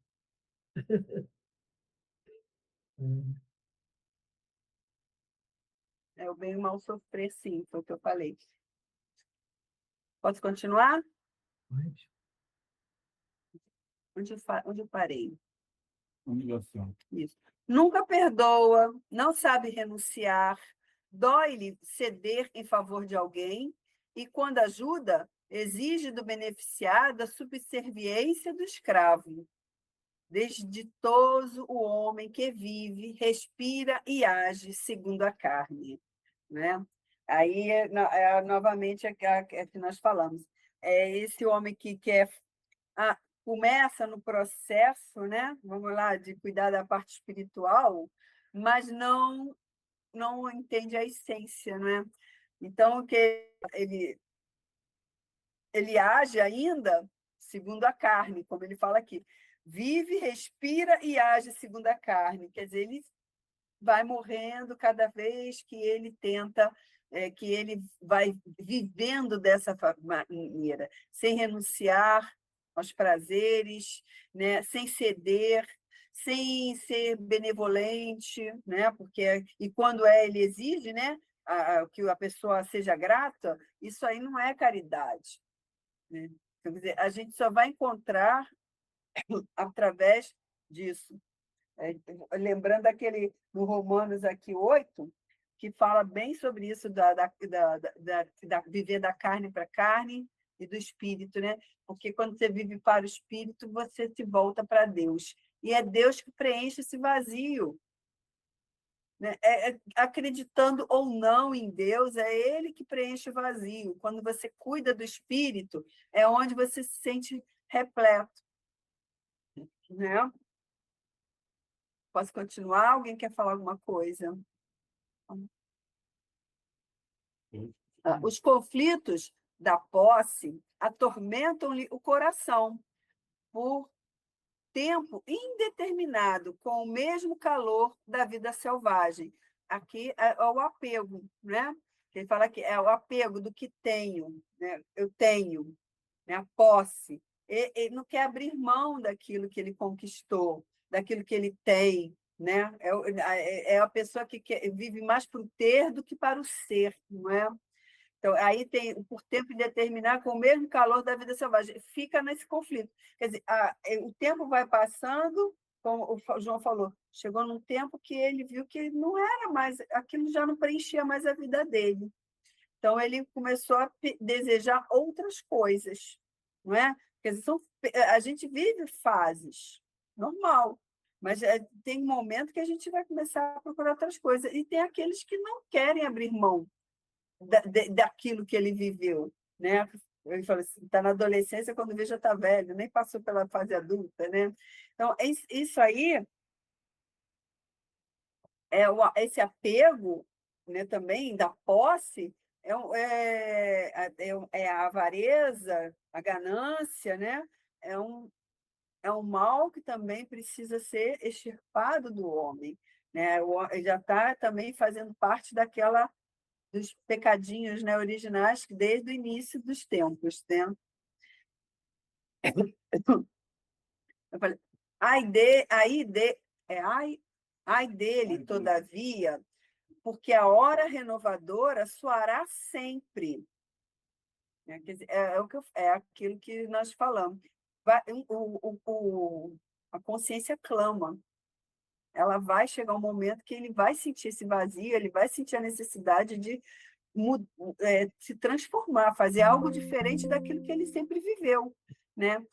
É o bem e o mal sofrer, sim, foi o que eu falei. Posso continuar? Pode. Onde eu parei? Humilhação. Isso. Nunca perdoa, não sabe renunciar, dói-lhe ceder em favor de alguém e, quando ajuda, exige do beneficiado a subserviência do escravo. Desditoso o homem que vive, respira e age segundo a carne, né? Aí, novamente, é que nós falamos. É esse homem que quer... começa no processo, né? Vamos lá, de cuidar da parte espiritual, mas não entende a essência, né? Então, que ele age ainda segundo a carne, como ele fala aqui. Vive, respira e age segundo a carne. Quer dizer, ele vai morrendo cada vez que ele tenta, que ele vai vivendo dessa maneira, sem renunciar aos prazeres, né? Sem ceder, sem ser benevolente, né? Porque, e quando ele exige, né? Que a pessoa seja grata, isso aí não é caridade, né? Quer dizer, a gente só vai encontrar através disso. Lembrando aquele no Romanos aqui 8, que fala bem sobre isso, da viver da carne para a carne e do espírito, né? Porque quando você vive para o espírito, você se volta para Deus. E é Deus que preenche esse vazio, né? Acreditando ou não em Deus, é Ele que preenche o vazio. Quando você cuida do espírito, é onde você se sente repleto, né? Posso continuar? Alguém quer falar alguma coisa? Os conflitos da posse atormentam-lhe o coração por tempo indeterminado, com o mesmo calor da vida selvagem. Aqui é o apego, né? Ele fala que é o apego do que tenho, né? Eu tenho, né? A posse. Ele não quer abrir mão daquilo que ele conquistou, daquilo que ele tem, né? É a pessoa que vive mais para o ter do que para o ser, não é? Então, aí tem, por tempo indeterminado, com o mesmo calor da vida selvagem, fica nesse conflito. Quer dizer, o tempo vai passando, como o João falou, chegou num tempo que ele viu que não era mais, aquilo já não preenchia mais a vida dele. Então, ele começou a desejar outras coisas, não é? Quer dizer, a gente vive fases, normal, mas tem um momento que a gente vai começar a procurar outras coisas. E tem aqueles que não querem abrir mão daquilo que ele viveu, né? Ele falou assim, está na adolescência, quando vê já está velho, nem passou pela fase adulta, né? Então, isso aí, esse apego, né, também da posse, é a avareza, a ganância, né? É um mal que também precisa ser extirpado do homem, né? Ele já está também fazendo parte dos pecadinhos, né, originais desde o início dos tempos, né? Eu falei, ai dele, todavia, porque a hora renovadora soará sempre. Né? Quer dizer, é aquilo que nós falamos. A consciência clama. Ela vai chegar um momento que ele vai sentir esse vazio, ele vai sentir a necessidade de se transformar, fazer algo diferente daquilo que ele sempre viveu, né?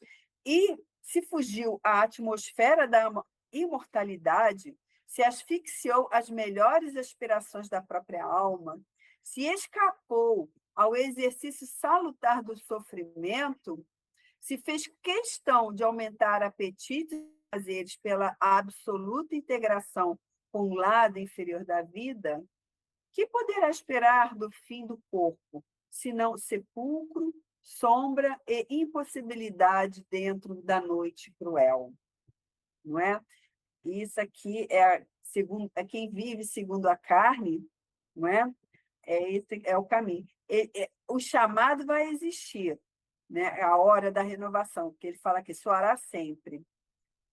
E se fugiu à atmosfera da imortalidade, se asfixiou as melhores aspirações da própria alma, se escapou ao exercício salutar do sofrimento, se fez questão de aumentar apetites e prazeres pela absoluta integração com o lado inferior da vida, que poderá esperar do fim do corpo, senão sepulcro, sombra e impossibilidade dentro da noite cruel? Não é? Isso aqui é quem vive segundo a carne, não é? Esse é o caminho. O chamado vai existir, né? A hora da renovação, que ele fala que soará sempre,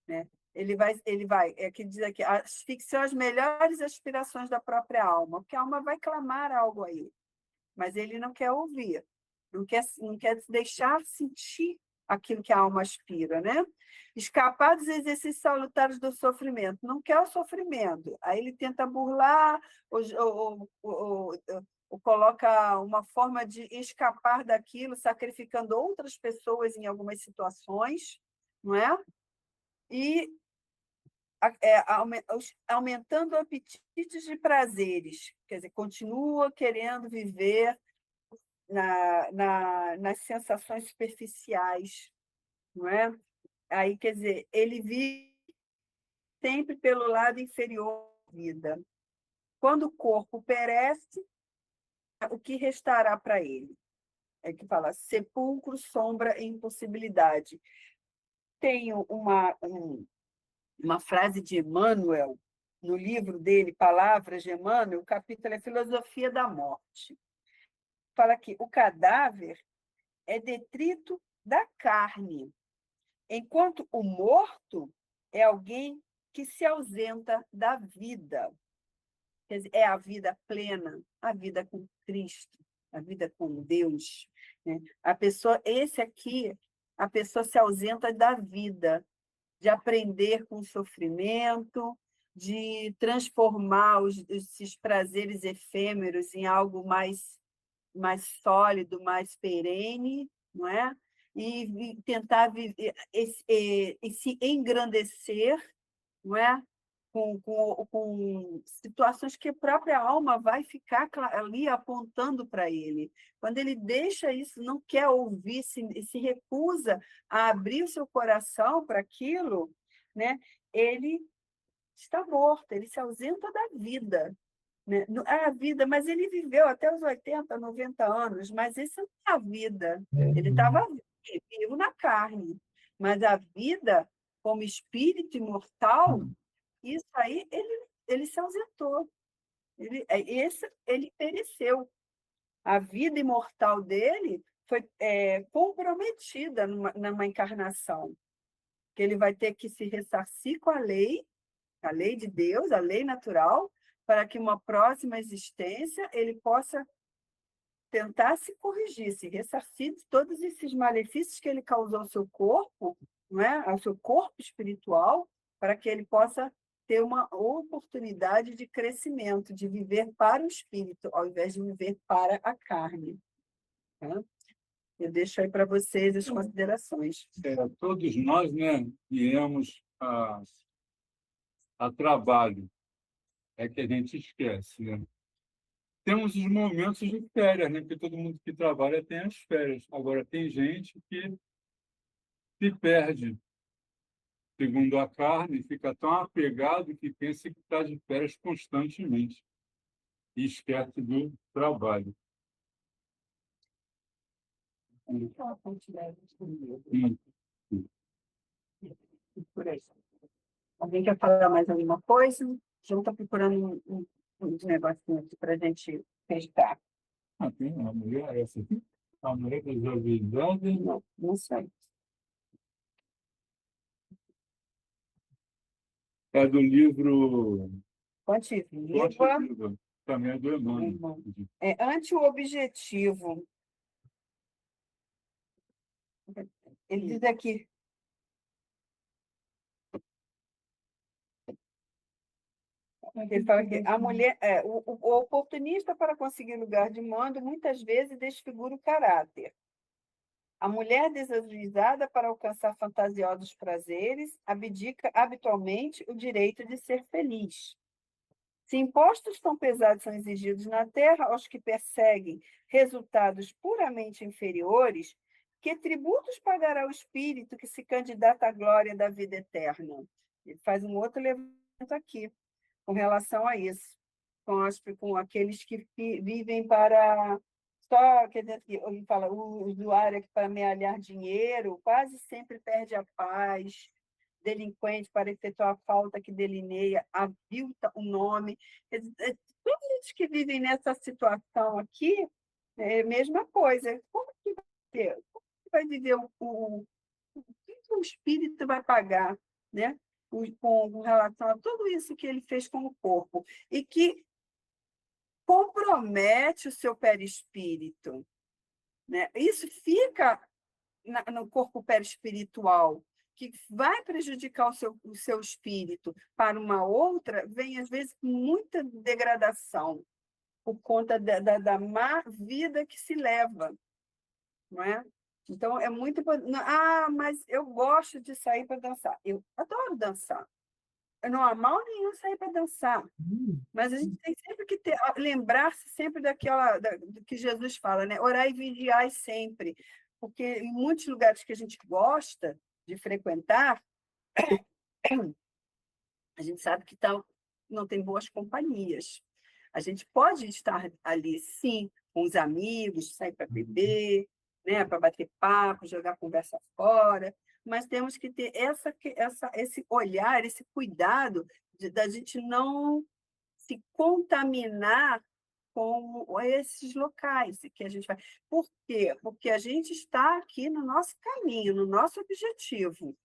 né? Que diz aqui, asfixiou as melhores aspirações da própria alma, porque a alma vai clamar algo aí, mas ele não quer ouvir, não quer deixar sentir aquilo que a alma aspira, né? Escapar dos exercícios salutares do sofrimento, não quer o sofrimento, aí ele tenta burlar ou coloca uma forma de escapar daquilo, sacrificando outras pessoas em algumas situações, não é? E aumentando apetites de prazeres, quer dizer, continua querendo viver nas sensações superficiais, não é? Aí, quer dizer, ele vive sempre pelo lado inferior da vida. Quando o corpo perece, o que restará para ele? É que fala sepulcro, sombra e impossibilidade. Tenho uma frase de Emmanuel, no livro dele, Palavras de Emmanuel, o capítulo é Filosofia da Morte. Fala que o cadáver é detrito da carne, enquanto o morto é alguém que se ausenta da vida. Quer dizer, é a vida plena, a vida com Cristo, a vida com Deus, né? A pessoa se ausenta da vida, de aprender com o sofrimento, de transformar esses prazeres efêmeros em algo mais sólido, mais perene, não é? E tentar viver, e se engrandecer, não é? Com situações que a própria alma vai ficar ali apontando para ele. Quando ele deixa isso, não quer ouvir, se recusa a abrir o seu coração para aquilo, né? Ele está morto, ele se ausenta da vida. Né? A vida, mas ele viveu até os 80, 90 anos, mas isso não é a vida. Ele estava vivo na carne, mas a vida, como espírito imortal, isso aí ele se ausentou. Ele pereceu. A vida imortal dele foi comprometida numa encarnação, que ele vai ter que se ressarcir com a lei de Deus, a lei natural, para que uma próxima existência ele possa tentar se corrigir, se ressarcir de todos esses malefícios que ele causou ao seu corpo, não é? Ao seu corpo espiritual, para que ele possa ter uma oportunidade de crescimento, de viver para o espírito, ao invés de viver para a carne. Tá? Eu deixo aí para vocês as considerações. Todos nós, né, viemos a trabalho, é que a gente esquece, né? temos os momentos de férias, né? Porque todo mundo que trabalha tem as férias. Agora, tem gente que se perde, segundo a carne, fica tão apegado que pensa que está de férias constantemente e esquece do trabalho. Por aí. Alguém quer falar mais alguma coisa? João está procurando uns negocinhos aqui para a gente testar. Tem uma mulher, essa aqui? A mulher desavisada. Não, não sei. É do livro Ponte Viva. Ponte Viva, também é do Emmanuel. É anti-objetivo. Ele diz aqui. Ele fala que a mulher, o oportunista para conseguir lugar de mando muitas vezes desfigura o caráter. A mulher desajuizada para alcançar fantasiosos prazeres abdica habitualmente o direito de ser feliz. Se impostos tão pesados são exigidos na terra aos que perseguem resultados puramente inferiores, que tributos pagará o espírito que se candidata à glória da vida eterna? Ele faz um outro levantamento aqui, com relação a isso, com aqueles que vivem para... Só, quer dizer, ele fala, o usuário que para amealhar dinheiro quase sempre perde a paz, delinquente para efetuar a falta que delineia, avilta o nome. Todos eles que vivem nessa situação aqui, é a mesma coisa. Como que vai ter? Como que vai viver o que o espírito vai pagar, né? Com relação a tudo isso que ele fez com o corpo, e que compromete o seu perispírito, né? Isso fica no corpo perispiritual, que vai prejudicar o seu espírito para uma outra, vem, às vezes, com muita degradação, por conta da má vida que se leva, não é? Então, é muito importante. Mas eu gosto de sair para dançar. Eu adoro dançar. Não há mal nenhum sair para dançar. Mas a gente tem sempre que lembrar-se sempre do que Jesus fala, né? Orai e vigiai sempre. Porque em muitos lugares que a gente gosta de frequentar, a gente sabe que não tem boas companhias. A gente pode estar ali, sim, com os amigos, sair para beber, né? Para bater papo, jogar a conversa fora, mas temos que ter esse olhar, esse cuidado da gente não se contaminar com esses locais que a gente vai. Por quê? Porque a gente está aqui no nosso caminho, no nosso objetivo,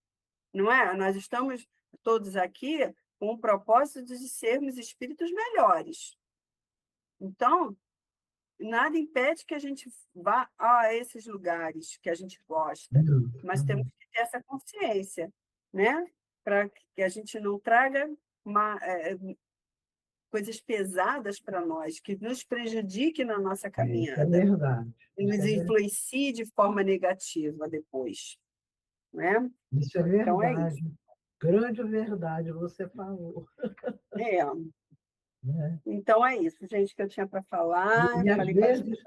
não é? Nós estamos todos aqui com o propósito de sermos espíritos melhores. Então, nada impede que a gente vá a esses lugares que a gente gosta, mas temos que ter essa consciência, né? Para que a gente não traga coisas pesadas para nós, que nos prejudiquem na nossa caminhada. É verdade. E nos influencie de forma negativa depois. Né? Isso é verdade. Então, é isso. Grande verdade, você falou. Então, é isso, gente, que eu tinha para falar. E às vezes,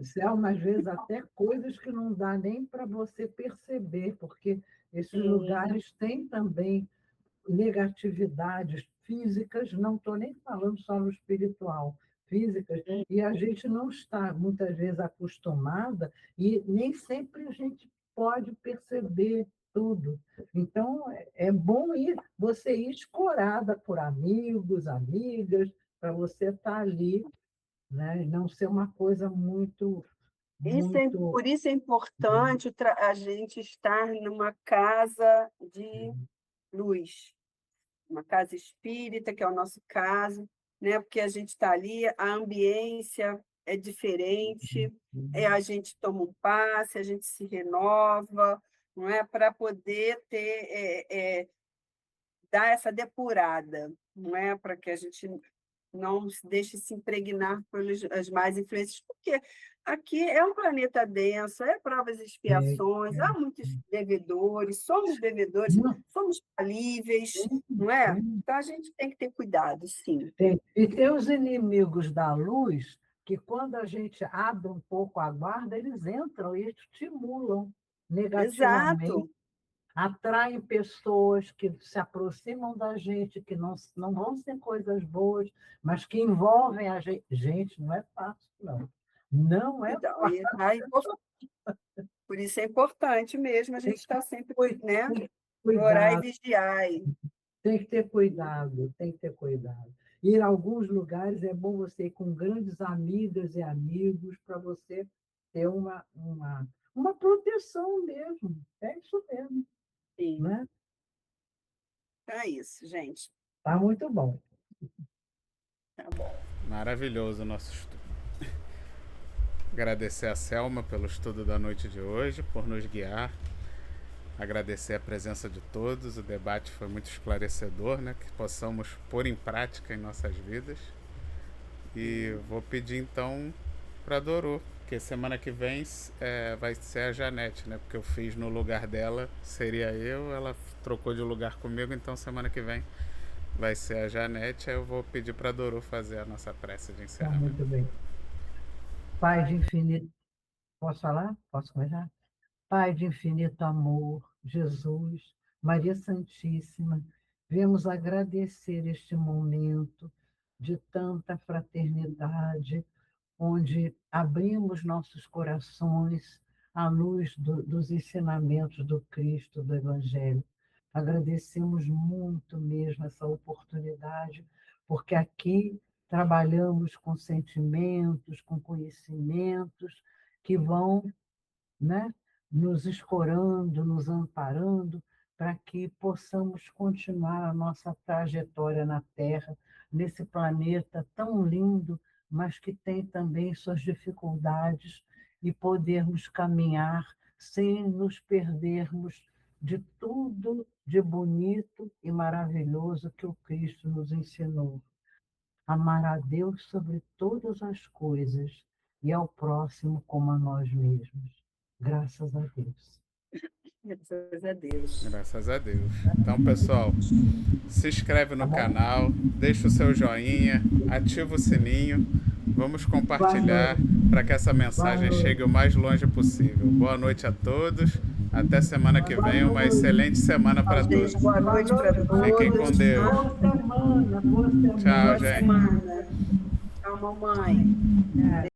Selma, às vezes até coisas que não dá nem para você perceber, porque esses lugares têm também negatividades físicas, não estou nem falando só no espiritual, físicas, e a gente não está, muitas vezes, acostumada, e nem sempre a gente pode perceber tudo. Então, é bom você ir escorada por amigos, amigas, para você estar ali, né? E não ser uma coisa muito... Por isso é importante a gente estar numa casa de luz, uma casa espírita, que é o nosso caso, né? Porque a gente está ali, a ambiência é diferente, a gente toma um passe, a gente se renova, não é? Para poder dar essa depurada, não é? Para que a gente não se deixe se impregnar pelas más influências, porque aqui é um planeta denso, é provas e expiações, há muitos devedores, somos falíveis, não é? Então, a gente tem que ter cuidado, sim. E tem os inimigos da luz que quando a gente abre um pouco a guarda, eles entram e estimulam negativamente, Exato. atraem pessoas que se aproximam da gente, que não vão ser coisas boas, mas que envolvem a gente. Gente, não é fácil, não. Não é Então, fácil. por isso é importante mesmo a gente estar sempre, né? Orar e Cuidado, vigiar. tem que ter cuidado, tem que ter cuidado. Ir a alguns lugares é bom você ir com grandes amigas e amigos para você ter uma proteção mesmo. É isso mesmo, Sim, né? é isso, gente. Tá muito bom. Tá bom. Maravilhoso o nosso estudo. Agradecer a Selma pelo estudo da noite de hoje, por nos guiar. Agradecer a presença de todos. O debate foi muito esclarecedor, né? Que possamos pôr em prática em nossas vidas. E vou pedir então para a Dorô, que semana que vem vai ser a Janete, né? Porque eu fiz no lugar dela, seria eu, ela trocou de lugar comigo, então semana que vem vai ser a Janete. Aí eu vou pedir para a Dorô fazer a nossa prece de Tá encerramento. muito bem. Pai de infinito. Posso falar? Posso começar? Pai de infinito amor, Jesus, Maria Santíssima, viemos agradecer este momento de tanta fraternidade, onde abrimos nossos corações à luz dos ensinamentos do Cristo, do Evangelho. Agradecemos muito mesmo essa oportunidade, porque aqui trabalhamos com sentimentos, com conhecimentos que vão, né, nos escorando, nos amparando, para que possamos continuar a nossa trajetória na Terra, nesse planeta tão lindo, mas que tem também suas dificuldades, e podermos caminhar sem nos perdermos de tudo de bonito e maravilhoso que o Cristo nos ensinou. Amar a Deus sobre todas as coisas e ao próximo como a nós mesmos. Graças a Deus. Graças a Deus. Graças a Deus. Então, pessoal, se inscreve no canal, deixa o seu joinha, ativa o sininho. Vamos compartilhar para que essa mensagem chegue o mais longe possível. Boa noite a todos. Até semana que vem. Uma excelente semana para todos. Boa noite para todos. Fiquem com Deus. Boa semana, boa semana. Tchau, Boa gente. semana. Tchau, mamãe.